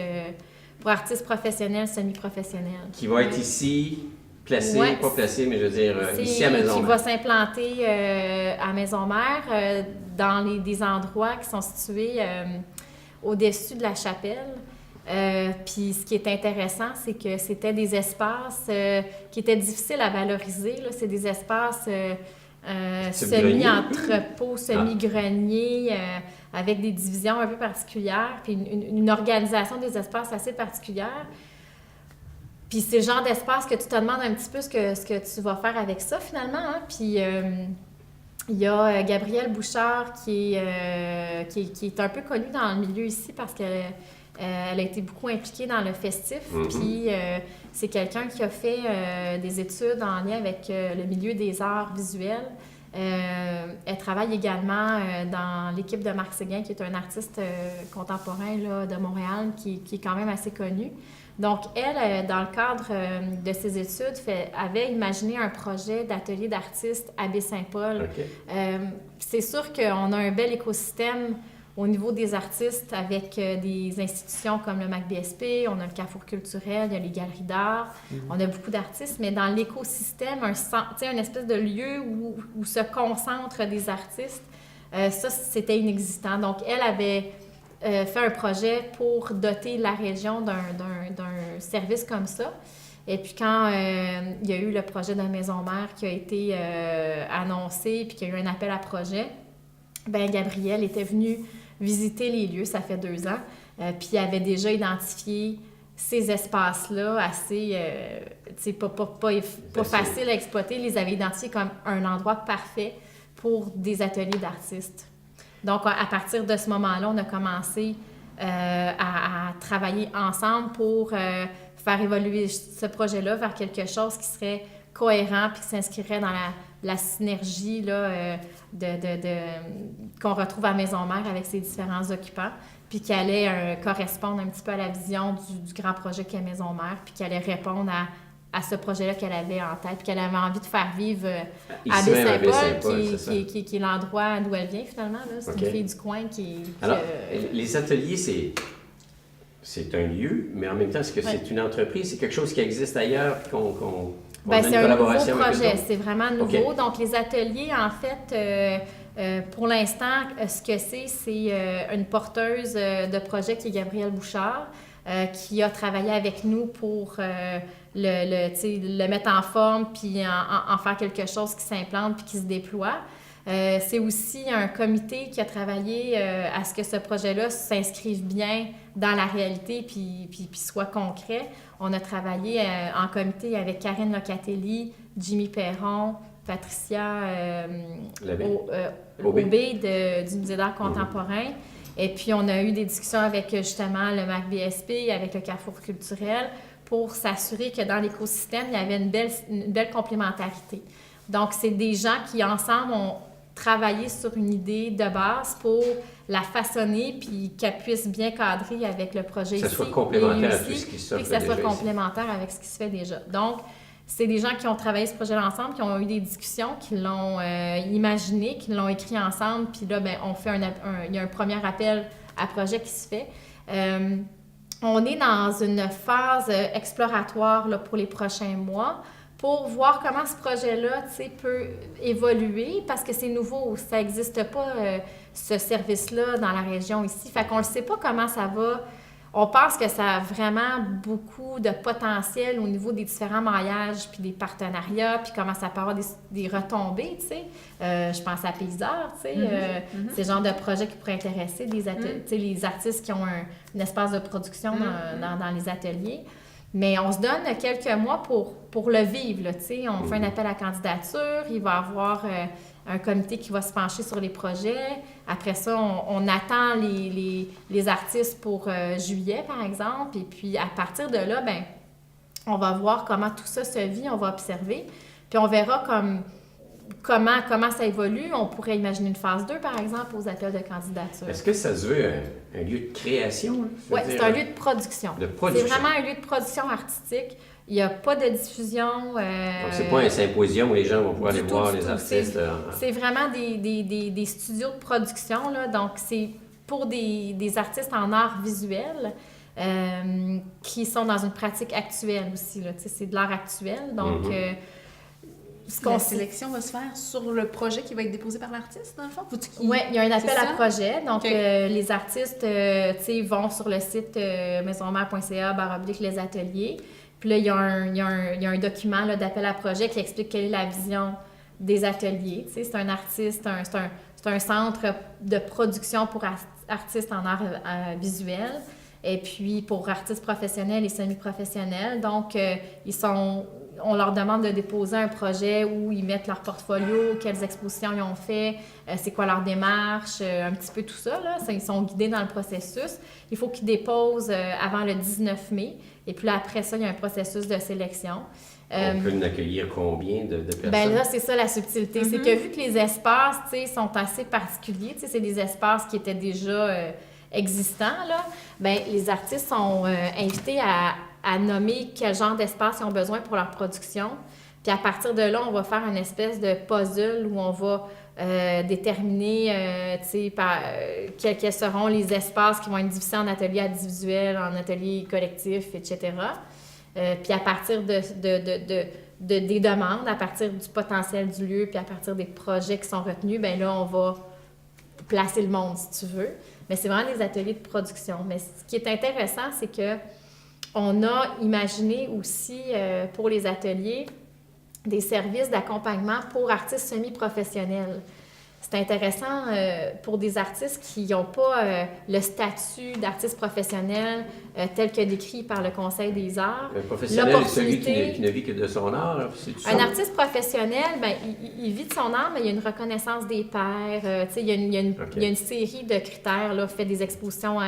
pour artistes professionnels, semi-professionnels. Qui va être Ouais. ici placé, Ouais, pas placé, mais je veux dire, ici à qui Maisonneuve. va s'implanter à Maisonneuve, dans des endroits qui sont situés au-dessus de la chapelle. Puis ce qui est intéressant, c'est que c'était des espaces qui étaient difficiles à valoriser. Là. C'est des espaces semi-entrepôts, semi-greniers, avec des divisions un peu particulières, puis une organisation des espaces assez particulière. Puis c'est le genre d'espace que tu te demandes un petit peu ce que tu vas faire avec ça, finalement. Hein? Puis il y a Gabrielle Bouchard qui est un peu connue dans le milieu ici parce qu'elle a été beaucoup impliquée dans le festif. Puis c'est quelqu'un qui a fait des études en lien avec le milieu des arts visuels. Elle travaille également dans l'équipe de Marc Séguin, qui est un artiste contemporain là, de Montréal, qui est quand même assez connu. Donc, elle, dans le cadre de ses études, avait imaginé un projet d'atelier d'artistes à Baie-Saint-Paul. OK. C'est sûr qu'on a un bel écosystème au niveau des artistes avec des institutions comme le MAC-BSP, on a le Carrefour culturel, il y a les galeries d'art, on a beaucoup d'artistes, mais dans l'écosystème, un espèce de lieu où se concentrent des artistes, ça, c'était inexistant. Donc, elle avait fait un projet pour doter la région d'un service comme ça. Et puis quand il y a eu le projet de maison-mère qui a été annoncé, puis qu'il y a eu un appel à projet, bien, Gabrielle était venue visiter les lieux, ça fait 2 ans, puis elle avait déjà identifié ces espaces-là assez, pas faciles à exploiter, les avait identifiés comme un endroit parfait pour des ateliers d'artistes. Donc, à partir de ce moment-là, on a commencé à travailler ensemble pour faire évoluer ce projet-là vers quelque chose qui serait cohérent puis qui s'inscrirait dans la synergie là, qu'on retrouve à Maison-Mère avec ses différents occupants, puis qui allait correspondre un petit peu à la vision du grand projet qu'est Maison-Mère, puis qui allait répondre à ce projet-là qu'elle avait en tête, puis qu'elle avait envie de faire vivre à Baie-Saint-Paul, qui est l'endroit d'où elle vient finalement. Là. C'est une fille du coin qui... Alors, les ateliers, c'est un lieu, mais en même temps, est-ce que c'est une entreprise? C'est quelque chose qui existe ailleurs, qu'on a une collaboration avec eux autres? C'est un nouveau projet, c'est vraiment nouveau. Okay. Donc, les ateliers, en fait, pour l'instant, ce que c'est une porteuse de projet qui est Gabrielle Bouchard, qui a travaillé avec nous pour le mettre en forme puis en faire quelque chose qui s'implante puis qui se déploie. C'est aussi un comité qui a travaillé à ce que ce projet-là s'inscrive bien dans la réalité puis soit concret. On a travaillé en comité avec Karine Locatelli, Jimmy Perron, Patricia Aubé du Musée d'art contemporain. Et puis, on a eu des discussions avec, justement, le MAC-BSP, avec le Carrefour culturel, pour s'assurer que dans l'écosystème, il y avait une belle complémentarité. Donc, c'est des gens qui, ensemble, ont travaillé sur une idée de base pour la façonner puis qu'elle puisse bien cadrer avec le projet ici. Que ça soit complémentaire à tout ce qui s'offre déjà. Et que ça soit complémentaire avec ce qui se fait déjà. Donc, c'est des gens qui ont travaillé ce projet-là ensemble, qui ont eu des discussions, qui l'ont imaginé, qui l'ont écrit ensemble. Puis là, ben, il y a un premier appel à projet qui se fait. On est dans une phase exploratoire là, pour les prochains mois pour voir comment ce projet-là peut évoluer parce que c'est nouveau. Ça n'existe pas, ce service-là, dans la région ici. Fait qu'on ne sait pas comment ça va. On pense que ça a vraiment beaucoup de potentiel au niveau des différents maillages puis des partenariats, puis comment ça peut avoir des retombées, tu sais. Je pense à Paysard, tu sais. C'est le genre de projet qui pourrait intéresser tu sais, les artistes qui ont un espace de production dans les ateliers. Mais on se donne quelques mois pour le vivre, tu sais. On fait un appel à candidature, il va y avoir un comité qui va se pencher sur les projets. Après ça, on attend les artistes pour juillet, par exemple. Et puis, à partir de là, ben, on va voir comment tout ça se vit, on va observer. Puis, on verra comment ça évolue. On pourrait imaginer une phase 2, par exemple, aux appels de candidature. Est-ce que ça se veut un lieu de création? Oui, c'est un lieu de production. C'est vraiment un lieu de production artistique. Il n'y a pas de diffusion. Donc, c'est pas un symposium où les gens vont pouvoir aller voir les artistes. C'est vraiment des studios de production, là. Donc, c'est pour des artistes en art visuel. qui sont dans une pratique actuelle aussi. Là. C'est de l'art actuel. Donc, La sélection va se faire sur le projet qui va être déposé par l'artiste, dans le fond? Oui, il y a un appel à projet. Donc, Okay. les artistes vont sur le site maisonmère.ca/les ateliers. Puis là, il y a un document là, d'appel à projet qui explique quelle est la vision des ateliers. C'est un artiste, c'est un centre de production pour artistes en art visuel. Et puis, pour artistes professionnels et semi-professionnels. Donc, on leur demande de déposer un projet où ils mettent leur portfolio, quelles expositions ils ont fait, c'est quoi leur démarche, un petit peu tout ça, là. Ils sont guidés dans le processus. Il faut qu'ils déposent avant le 19 mai. Et puis là, après ça, il y a un processus de sélection. On peut en accueillir combien de personnes? Ben là, c'est ça la subtilité. C'est que vu que les espaces, sont assez particuliers, c'est des espaces qui étaient déjà existants, là, ben les artistes sont invités à nommer quel genre d'espace ils ont besoin pour leur production. Puis à partir de là, on va faire une espèce de puzzle où on va déterminer quels seront les espaces qui vont être divisés en ateliers individuels, en ateliers collectifs, etc. Puis à partir des demandes, à partir du potentiel du lieu, puis à partir des projets qui sont retenus, bien là, on va placer le monde, si tu veux. Mais c'est vraiment des ateliers de production. Mais ce qui est intéressant, c'est que on a imaginé aussi pour les ateliers des services d'accompagnement pour artistes semi-professionnels. C'est intéressant pour des artistes qui n'ont pas le statut d'artiste professionnel tel que décrit par le Conseil des arts. Un professionnel est celui qui ne vit que de son art. Un artiste professionnel, ben, il vit de son art, mais il y a une reconnaissance des pairs. Il y a une série de critères, là, fait des expositions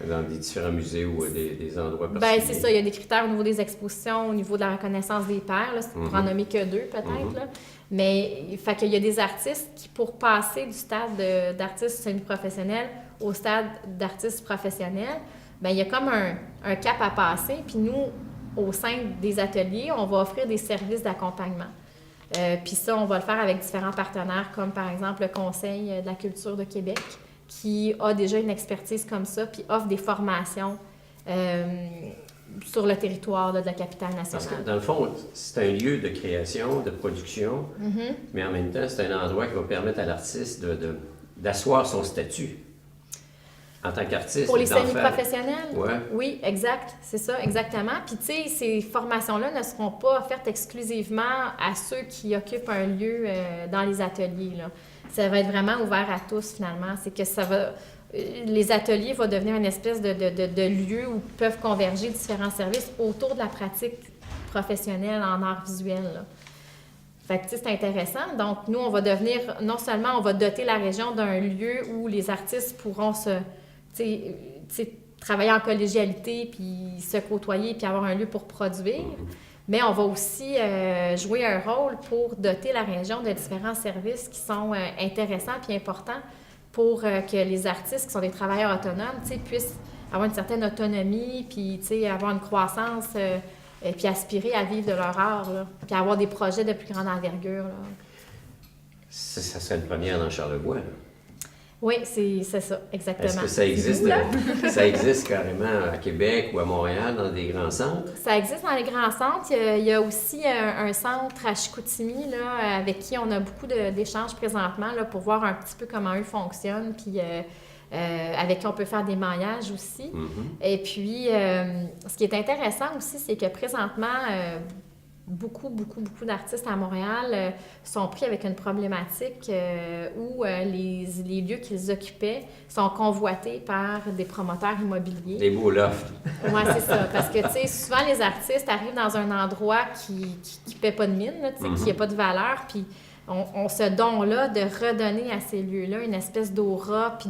dans des différents musées ou des endroits particuliers. Ben, c'est ça, il y a des critères au niveau des expositions, au niveau de la reconnaissance des pairs, là, pour en nommer que 2 peut-être. Là. Mais fait qu'il y a des artistes qui, pour passer du stade d'artiste semi-professionnel au stade d'artiste professionnel, bien, il y a comme un cap à passer. Puis nous, au sein des ateliers, on va offrir des services d'accompagnement. Puis ça, on va le faire avec différents partenaires, comme par exemple le Conseil de la culture de Québec, qui a déjà une expertise comme ça, puis offre des formations sur le territoire là, de la capitale nationale. Parce que dans le fond, c'est un lieu de création, de production, mais en même temps, c'est un endroit qui va permettre à l'artiste d'asseoir son statut en tant qu'artiste. Pour les semi-professionnels? Ouais. Oui, exact. C'est ça, exactement. Puis, tu sais, ces formations-là ne seront pas offertes exclusivement à ceux qui occupent un lieu dans les ateliers, là. Ça va être vraiment ouvert à tous, finalement. C'est que ça va... Les ateliers vont devenir une espèce de lieu où peuvent converger différents services autour de la pratique professionnelle en art visuel, là. Fait que, c'est intéressant. Donc, nous, on va devenir... Non seulement on va doter la région d'un lieu où les artistes pourront travailler en collégialité, puis se côtoyer, puis avoir un lieu pour produire. Mais on va aussi jouer un rôle pour doter la région de différents services qui sont intéressants puis importants pour que les artistes qui sont des travailleurs autonomes puissent avoir une certaine autonomie, puis avoir une croissance, et puis aspirer à vivre de leur art, là, puis avoir des projets de plus grande envergure. Là. Ça serait une première dans Charlevoix. Là. Oui, c'est ça, exactement. Est-ce que ça existe, ça existe carrément à Québec ou à Montréal, dans des grands centres? Ça existe dans les grands centres. Il y a aussi un centre à Chicoutimi, là, avec qui on a beaucoup d'échanges présentement là, pour voir un petit peu comment eux fonctionnent, puis avec qui on peut faire des maillages aussi. Et puis, ce qui est intéressant aussi, c'est que présentement, beaucoup d'artistes à Montréal sont pris avec une problématique où les lieux qu'ils occupaient sont convoités par des promoteurs immobiliers. Des beaux lofts. Oui, c'est ça. Parce que, tu sais, souvent, les artistes arrivent dans un endroit qui ne paie pas de mine, qui n'a pas de valeur, puis on se don-là de redonner à ces lieux-là une espèce d'aura, puis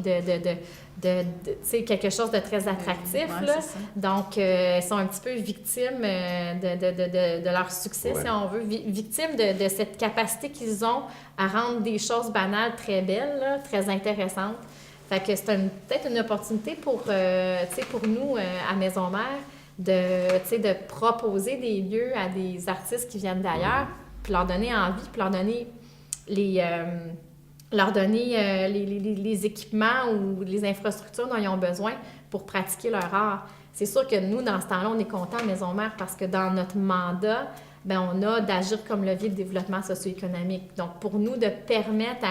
quelque chose de très attractif. Ouais, là. c'est ça. Donc, ils sont un petit peu victimes de leur succès, Ouais. si on veut, victimes de cette capacité qu'ils ont à rendre des choses banales très belles, là, très intéressantes. Fait que c'est peut-être une opportunité pour nous, à Maison-Mère, de proposer des lieux à des artistes qui viennent d'ailleurs, puis leur donner envie, puis leur donner les équipements ou les infrastructures dont ils ont besoin pour pratiquer leur art. C'est sûr que nous, dans ce temps-là, on est content à Maison Mère parce que dans notre mandat, bien, on a d'agir comme levier de développement socio-économique. Donc, pour nous, de permettre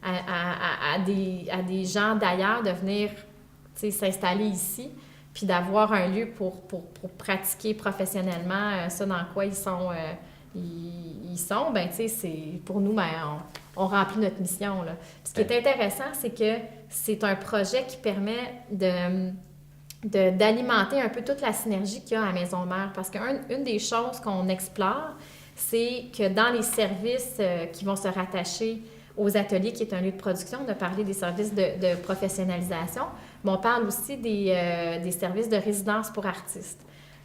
à des gens d'ailleurs de venir s'installer ici, puis d'avoir un lieu pour pratiquer professionnellement ça dans quoi ils sont, ben, tu sais, c'est pour nous, ben, on remplit notre mission, là. Ce qui est intéressant, c'est que c'est un projet qui permet d'alimenter un peu toute la synergie qu'il y a à Maison Mère. Parce qu'une des choses qu'on explore, c'est que dans les services qui vont se rattacher aux ateliers, qui est un lieu de production, on a parlé des services de professionnalisation, mais on parle aussi des services de résidence pour artistes.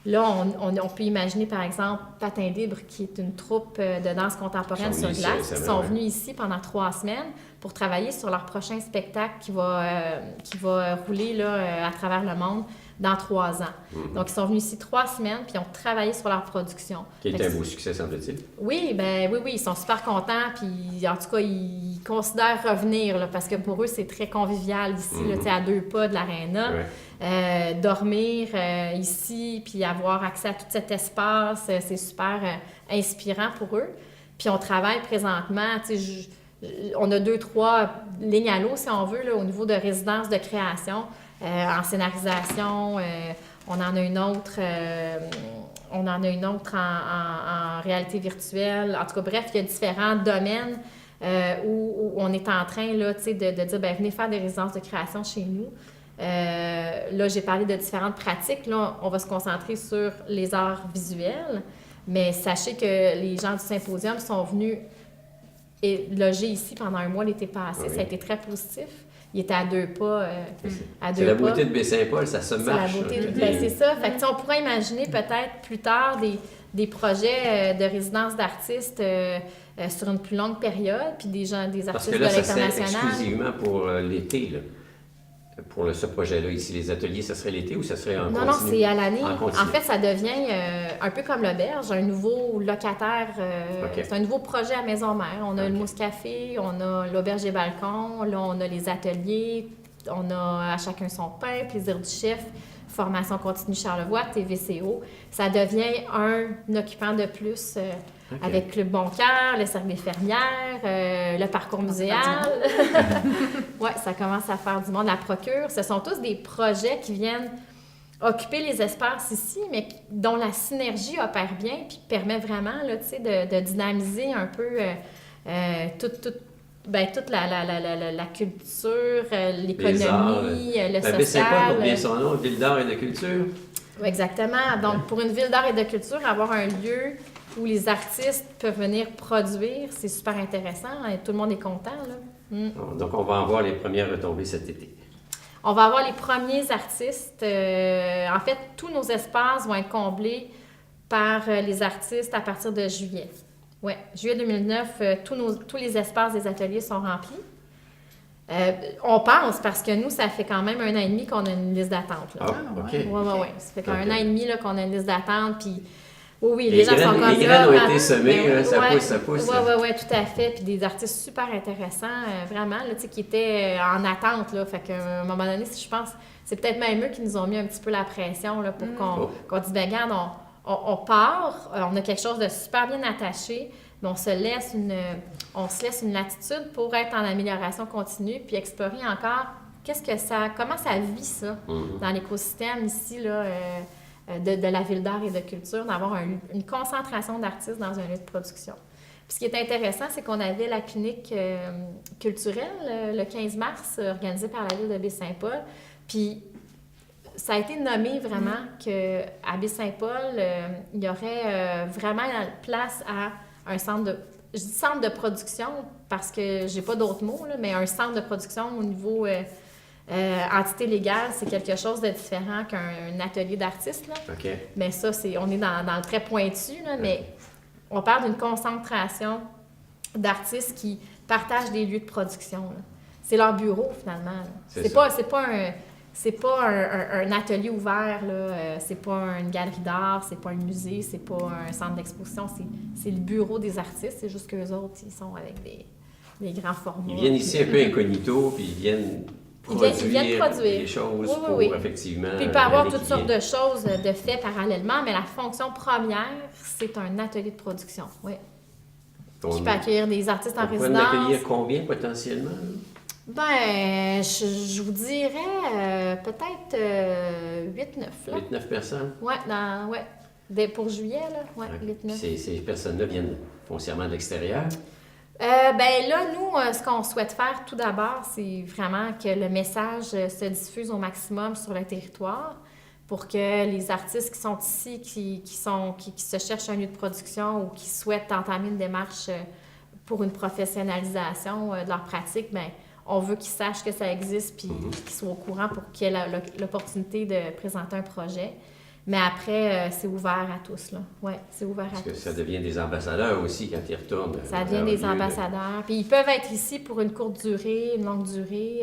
Là, on peut imaginer, par exemple, Patin Libre, qui est une troupe de danse contemporaine sur glace, qui sont venus ici pendant 3 semaines pour travailler sur leur prochain spectacle qui va rouler là, à travers le monde dans 3 ans. Mm-hmm. Donc, ils sont venus ici 3 semaines, puis ils ont travaillé sur leur production. Qui est un beau succès, semble-t-il. Oui, ils sont super contents, puis en tout cas, ils considèrent revenir, là, parce que pour eux, c'est très convivial ici, là, à 2 pas de l'aréna. Ouais. Dormir ici, puis avoir accès à tout cet espace, c'est super inspirant pour eux. Puis on travaille présentement, on a 2-3 lignes à l'eau, si on veut, là, au niveau de résidence de création. En scénarisation, on en a une autre en réalité virtuelle. En tout cas, bref, il y a différents domaines où on est en train là, de dire, ben, venez faire des résidences de création chez nous. Là, j'ai parlé de différentes pratiques. Là, on va se concentrer sur les arts visuels, mais sachez que les gens du symposium sont venus loger ici pendant 1 mois l'été passé. Oui. Ça a été très positif. Il était à 2 pas. C'est la beauté de Baie-Saint-Paul, ça se marche. C'est ça. Fait que, on pourrait imaginer peut-être plus tard des projets de résidence d'artistes sur une plus longue période, puis des artistes parce que là, de l'international. Ça serait exclusivement pour l'été, là. Pour ce projet-là ici, les ateliers, ça serait l'été ou ça serait en continu? Non, c'est à l'année. En fait, ça devient un peu comme l'auberge, un nouveau locataire. C'est un nouveau projet à Maison Mère. On a le Mousse Café, on a l'auberge des balcons, là, on a les ateliers, on a à chacun son pain, plaisir du chef, formation continue Charlevoix, TVCO. Ça devient un occupant de plus avec Club Bon Cœur, le Cercle des fermières, le parcours muséal. Oui, ça commence à faire du monde. La Procure, ce sont tous des projets qui viennent occuper les espaces ici, mais dont la synergie opère bien puis permet vraiment là, de dynamiser un peu toute la culture, l'économie, le social. Baie-Saint-Paul porte bien son nom, ville d'art et de culture. Oui, exactement. Donc, pour une ville d'art et de culture, avoir un lieu où les artistes peuvent venir produire, c'est super intéressant. Tout le monde est content, là. Donc, on va en voir les premières retombées cet été. On va avoir les premiers artistes. En fait, tous nos espaces vont être comblés par les artistes à partir de juillet. Oui, juillet 2009, tous les espaces des ateliers sont remplis. On pense, parce que nous, ça fait quand même 1 an et demi qu'on a une liste d'attente. Là. OK. Oui. Ça fait quand même 1 an et demi là, qu'on a une liste d'attente, puis oui, les gens sont comme ça. Les graines ont été semées, ça pousse. Oui, tout à fait. Puis des artistes super intéressants, vraiment, là, qui étaient en attente. Là, fait qu'à un moment donné, je pense, c'est peut-être même eux qui nous ont mis un petit peu la pression là, pour qu'on dise, ben regarde, on part, on a quelque chose de super bien attaché, mais on se laisse une latitude pour être en amélioration continue, puis explorer encore comment ça vit ça dans l'écosystème ici, là, de la ville d'art et de culture, d'avoir une concentration d'artistes dans un lieu de production. Puis ce qui est intéressant, c'est qu'on avait la clinique culturelle le 15 mars, organisée par la ville de Baie-Saint-Paul, puis ça a été nommé vraiment qu'à Baie-Saint-Paul, il y aurait vraiment place à un centre de... Je dis centre de production parce que j'ai pas d'autres mots, là, mais un centre de production au niveau entité légale, c'est quelque chose de différent qu'un atelier d'artiste. Là. Okay. Mais ça, on est dans le très pointu, là, mais on parle d'une concentration d'artistes qui partagent des lieux de production. Là. C'est leur bureau, finalement. C'est pas un atelier ouvert, là. C'est pas une galerie d'art, c'est pas un musée, c'est pas un centre d'exposition, c'est le bureau des artistes. C'est juste qu'eux autres, ils sont avec des grands formats. Ils viennent ici un peu incognito, puis ils viennent Ils viennent produire des choses Oui, pour oui. effectivement. Puis il peut y avoir l'année toutes qui sortes vient. de choses de fait parallèlement, mais la fonction première, c'est un atelier de production, oui. Qui peut accueillir des artistes en On pourrait en accueillir résidence. combien potentiellement? Ben, je vous dirais peut-être 8-9, là. 8-9 personnes? Ouais. Pour juillet, là, ouais, Ouais. 8-9. Ces personnes-là viennent foncièrement de l'extérieur. Ben là, nous, ce qu'on souhaite faire tout d'abord, c'est vraiment que le message se diffuse au maximum sur le territoire pour que les artistes qui sont ici, qui se cherchent un lieu de production ou qui souhaitent entamer une démarche pour une professionnalisation de leur pratique, ben on veut qu'ils sachent que ça existe puis qu'ils soient au courant pour qu'il y ait l'opportunité de présenter un projet. Mais après, c'est ouvert à tous, là. Oui, c'est ouvert Parce à que tous. ça devient des ambassadeurs aussi quand ils retournent. Ça dans devient leur des lieu. ambassadeurs. Puis ils peuvent être ici pour une courte durée, une longue durée.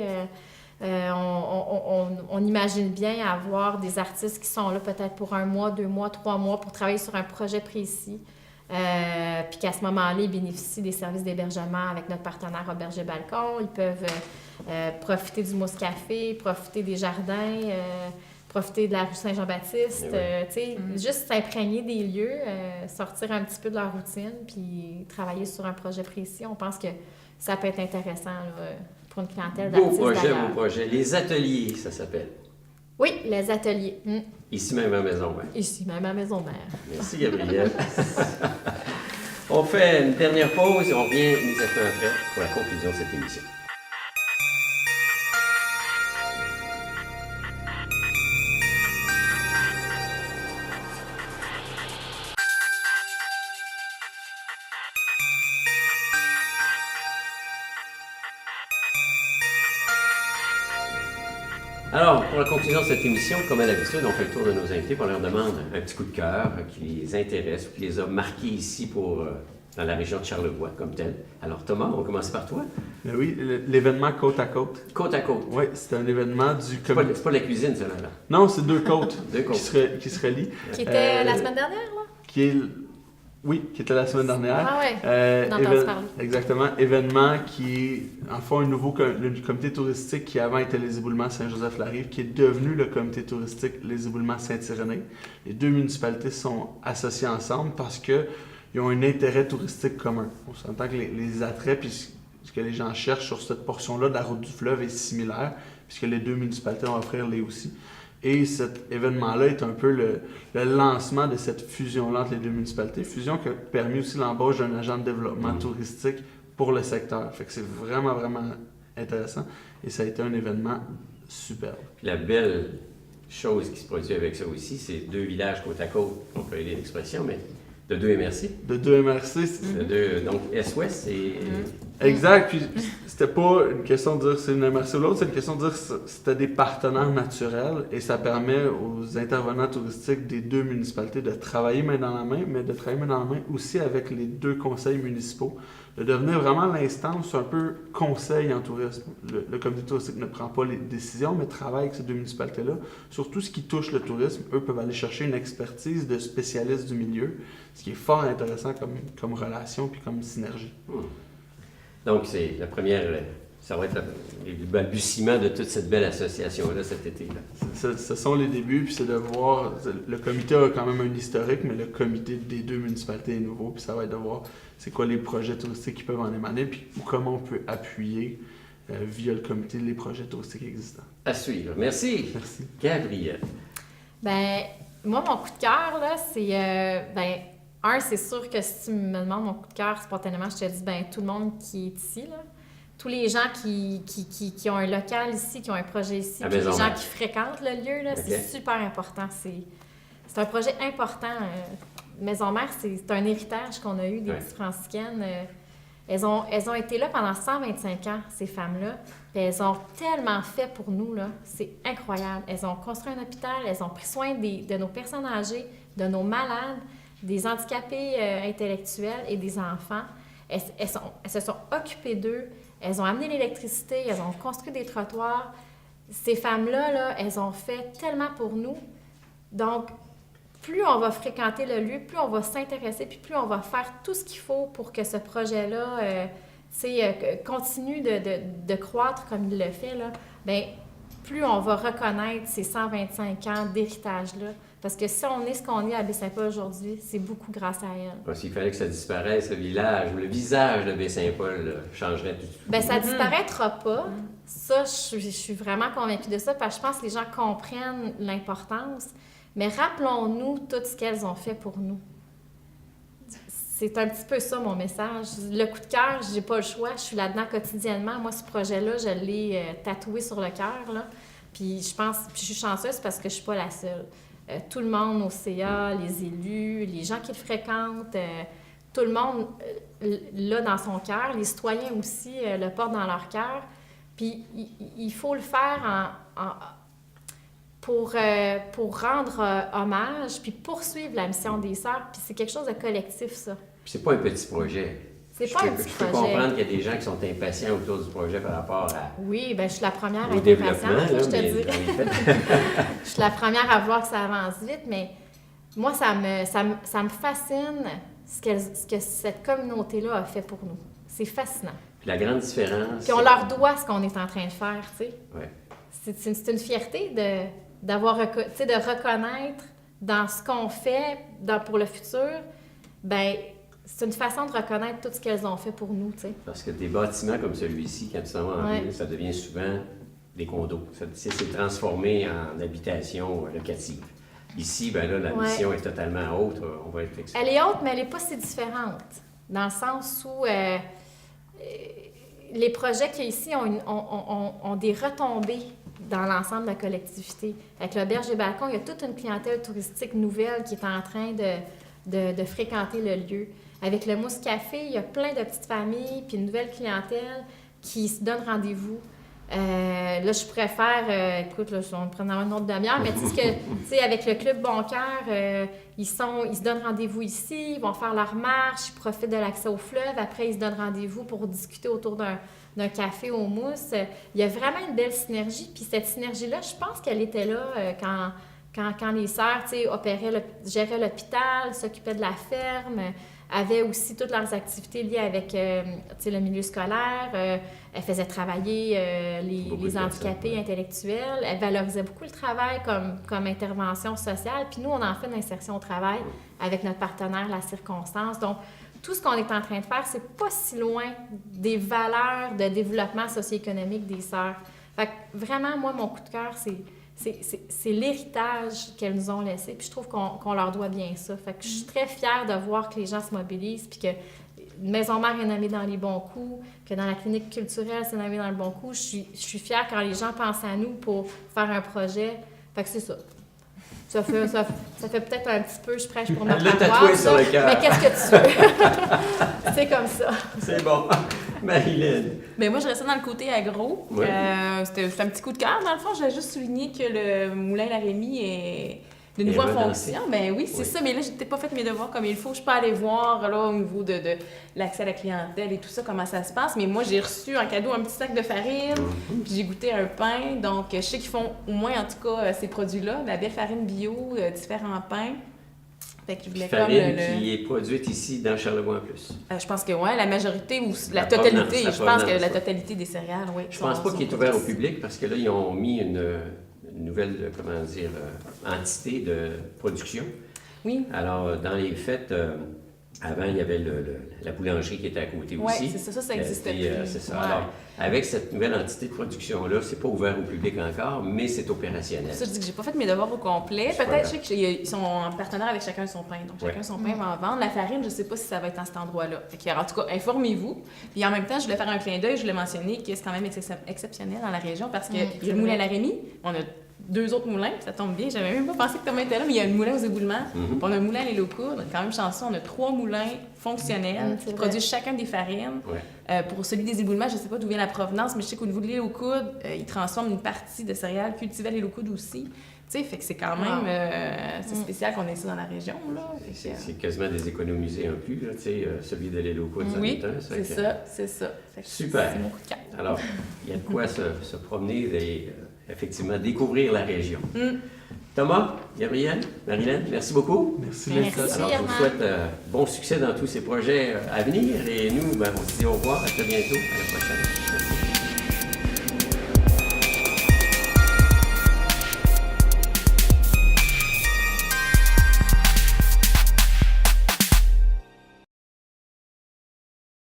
On imagine bien avoir des artistes qui sont là peut-être pour 1 mois, 2 mois, 3 mois pour travailler sur un projet précis. Puis qu'à ce moment-là, ils bénéficient des services d'hébergement avec notre partenaire Auberger Balcon. Ils peuvent profiter du Mousse Café, profiter des jardins, profiter de la rue Saint-Jean-Baptiste. Tu sais, juste s'imprégner des lieux, sortir un petit peu de leur routine, puis travailler sur un projet précis. On pense que ça peut être intéressant là, pour une clientèle d'artistes d'ailleurs. Beau projet. Les ateliers, ça s'appelle. Oui, les ateliers. Ici même à Maison Mère. Ici, même à Maison-Mère. Merci, Gabrielle. On fait une dernière pause et on revient immédiatement après pour la conclusion de cette émission. Alors, pour la conclusion de cette émission, comme à l'habitude, on fait le tour de nos invités, puis on leur demande un petit coup de cœur qui les intéresse ou qui les a marqués ici dans la région de Charlevoix comme tel. Alors Thomas, on commence par toi. Mais oui, l'événement Côte à Côte. Côte à côte. Oui, c'est un événement du C'est comité. pas de la cuisine, ça, là. Non, c'est 2 côtes, Deux côtes. qui se relient. Qui était la Euh, semaine dernière, là? Qui est... Oui, qui était la semaine dernière. Ah ouais, on a entendu parler. Exactement. Événement qui est, en fait, un nouveau le comité touristique qui avant était les Éboulements Saint-Joseph-la-Rive, qui est devenu le comité touristique les Éboulements Saint-Irénée. Les 2 municipalités sont associées ensemble parce qu'ils ont un intérêt touristique commun. On s'entend que les attraits puis ce que les gens cherchent sur cette portion-là de la route du fleuve est similaire, puisque les 2 municipalités vont offrir les aussi. Et cet événement-là est un peu le lancement de cette fusion-là entre les 2 municipalités. Fusion qui a permis aussi l'embauche d'un agent de développement touristique pour le secteur. Fait que c'est vraiment, vraiment intéressant. Et ça a été un événement superbe. Puis la belle chose qui se produit avec ça aussi, c'est 2 villages côte à côte, on peut aider l'expression, mais de 2 MRC. De 2 MRC, Donc Est-Ouest, c'est... exact. Puis c'était pas une question de dire c'est une MRC ou l'autre, c'est une question de dire que c'était des partenaires naturels et ça permet aux intervenants touristiques des 2 municipalités de travailler main dans la main, mais de travailler main dans la main aussi avec les 2 conseils municipaux, de devenir vraiment l'instance un peu conseil en tourisme. Le comité touristique ne prend pas les décisions, mais travaille avec ces 2 municipalités-là. Sur tout ce qui touche le tourisme, eux peuvent aller chercher une expertise de spécialistes du milieu, ce qui est fort intéressant comme relation puis comme synergie. Donc c'est la première... Ça va être le balbutiement de toute cette belle association-là cet été-là. Ce sont les débuts, puis c'est de voir... Le comité a quand même un historique, mais le comité des 2 municipalités est nouveau, puis ça va être de voir c'est quoi les projets touristiques qui peuvent en émaner, puis comment on peut appuyer via le comité les projets touristiques existants. À suivre. Merci. Merci. Gabrielle. Ben, moi, mon coup de cœur, là, c'est... c'est sûr que si tu me demandes mon coup de cœur, spontanément, je te dis, tout le monde qui est ici, là. Tous les gens qui ont un local ici, qui ont un projet ici, puis les gens qui fréquentent le lieu, là, c'est super important. C'est un projet important. Maison Mère, c'est un héritage qu'on a eu des petites franciscaines. Elles ont été là pendant 125 ans, ces femmes-là. Puis elles ont tellement fait pour nous, là. C'est incroyable. Elles ont construit un hôpital, elles ont pris soin de nos personnes âgées, de nos malades, des handicapés intellectuels et des enfants. Elles se sont occupées d'eux. Elles ont amené l'électricité, elles ont construit des trottoirs. Ces femmes-là, là, elles ont fait tellement pour nous. Donc, plus on va fréquenter le lieu, plus on va s'intéresser, puis plus on va faire tout ce qu'il faut pour que ce projet-là continue de croître comme il le fait, là, ben, plus on va reconnaître ces 125 ans d'héritage-là. Parce que si on est ce qu'on est à Baie-Saint-Paul aujourd'hui, c'est beaucoup grâce à elle. Parce qu'il fallait que ça disparaisse, le village ou le visage de Baie-Saint-Paul changerait tout. Bien, ça disparaîtra pas. Ça, je suis vraiment convaincue de ça, parce que je pense que les gens comprennent l'importance. Mais rappelons-nous tout ce qu'elles ont fait pour nous. C'est un petit peu ça, mon message. Le coup de cœur, j'ai pas le choix. Je suis là-dedans quotidiennement. Moi, ce projet-là, je l'ai tatoué sur le cœur, là. Puis je suis chanceuse parce que je suis pas la seule. Tout le monde au CA, les élus, les gens qui le fréquentent, tout le monde l'a dans son cœur. Les citoyens aussi le portent dans leur cœur. Puis il faut le faire pour rendre hommage, puis poursuivre la mission des sœurs. Puis c'est quelque chose de collectif, ça. Puis c'est pas un petit projet. C'est pas un petit Je peux projet. comprendre qu'il y a des gens qui sont impatients autour du projet par rapport Oui, bien, je suis la première à au être développement. impatiente, Là, je te mais dis. dans les faits, Je suis la première à voir que ça avance vite, mais moi, ça me fascine ce que cette communauté-là a fait pour nous. C'est fascinant. Puis la grande différence... Puis on leur doit ce qu'on est en train de faire, tu sais. Ouais. C'est une fierté de reconnaître dans ce qu'on fait pour le futur, ben c'est une façon de reconnaître tout ce qu'elles ont fait pour nous, tu sais. Parce que des bâtiments comme celui-ci, quand tu s'en vas en Ouais. ville, ça devient souvent des condos. C'est transformé en habitation locative. Ici, ben là, la Ouais. mission est totalement autre. On va être Elle est haute, mais elle n'est pas si différente. Dans le sens où les projets qu'il y a ici ont des retombées dans l'ensemble de la collectivité. Avec l'Auberge des Balcons, il y a toute une clientèle touristique nouvelle qui est en train de fréquenter le lieu. Avec le Mousse Café, il y a plein de petites familles puis une nouvelle clientèle qui se donne rendez-vous. Là, je préfère, écoute, là, on prend une autre demi-heure, mais tu sais, avec le Club Bon Cœur, ils se donnent rendez-vous ici, ils vont faire leur marche, ils profitent de l'accès au fleuve, après ils se donnent rendez-vous pour discuter autour d'un café au mousse. Il y a vraiment une belle synergie, puis cette synergie-là, je pense qu'elle était là quand les sœurs, tu sais, géraient l'hôpital, s'occupaient de la ferme, avaient aussi toutes leurs activités liées avec tu sais, le milieu scolaire. Elles faisaient travailler les handicapés intellectuels. Elles valorisaient beaucoup le travail comme intervention sociale. Puis nous, on en fait une insertion au travail avec notre partenaire La Circonstance. Donc, tout ce qu'on est en train de faire, c'est pas si loin des valeurs de développement socio-économique des sœurs. Fait que vraiment, moi, mon coup de cœur, c'est l'héritage qu'elles nous ont laissé, puis je trouve qu'on leur doit bien ça. Fait que je suis très fière de voir que les gens se mobilisent, puis que Maison Mère est nommée dans les bons coups, que dans la clinique culturelle, c'est nommé dans le bon coup. Je suis fière quand les gens pensent à nous pour faire un projet. Fait que c'est ça. Ça fait peut-être un petit peu, je prêche pour ma Le tatoué paroisse, sur le cœur. mais qu'est-ce que tu veux? C'est comme ça. C'est bon. Marilyn. Ben moi, je restais dans le côté agro. Ouais. C'était un petit coup de cœur. Dans le fond, je voulais juste souligner que le moulin La Rémie est de nouveau en relancé. fonction. Ben oui, c'est Oui. ça. Mais là, j'ai peut-être pas fait mes devoirs comme il faut. Je peux aller voir là, au niveau de l'accès à la clientèle et tout ça, comment ça se passe. Mais moi, j'ai reçu en cadeau un petit sac de farine. Puis j'ai goûté un pain. Donc, je sais qu'ils font au moins, en tout cas, ces produits-là. La belle farine bio, différents pains. Fait que je voulais comme Farine qui est produite ici dans Charlevoix en plus. je pense que oui, la majorité ou la La totalité. provenance, la Je pense que provenance, la ouais. totalité des céréales, oui. Je pense pas qu'il est ouvert au public parce que là, ils ont mis une nouvelle, comment dire, entité de production. Oui. Alors, dans les faits, avant, il y avait la boulangerie qui était à côté Oui, aussi. c'est ça existait plus. C'est ça. Ouais. Alors, avec cette nouvelle entité de production-là, c'est pas ouvert au public encore, mais c'est opérationnel. Ça, je dis que j'ai pas fait mes devoirs au complet. C'est pas Peut-être, grave. je sais qu'ils sont en partenaire avec chacun son pain. Donc, chacun Ouais. son pain va en vendre. La farine, je sais pas si ça va être à cet endroit-là. Fait que, en tout cas, informez-vous. Puis en même temps, je voulais faire un clin d'œil. Je voulais mentionner que c'est quand même exceptionnel dans la région parce qu'il y a c'est le moulin vrai. La Rémie. On a 2 autres moulins, puis ça tombe bien. J'avais même pas pensé que Thomas était là, mais il y a un moulin aux éboulements. Mhm. Puis on a un moulin à l'île aux coudres. On est quand même chanceux. On a 3 moulins fonctionnels C'est qui vrai. produisent chacun des farines. Ouais. Pour celui des éboulements, je ne sais pas d'où vient la provenance, mais je sais qu'au niveau de l'île aux coudes, ils transforment une partie de céréales cultivées à l'île aux coudes aussi. Tu sais, fait que c'est quand même c'est spécial qu'on ait ça dans la région, là. Fait que, C'est quasiment des économisés en plus, là, tu sais, celui de l'île aux coudes, ça en oui, est un, ça, c'est que- ça, c'est ça. Fait que Super. C'est mon coup de cœur. Alors, il y a de quoi se promener et effectivement découvrir la région. Thomas, Gabriel, Marilyn, merci beaucoup. Merci de Merci. l'invitation. Alors, je vous Armand. souhaite bon succès dans tous ces projets à venir et nous, ben, on se dit au revoir, à très bientôt, à la prochaine. Merci.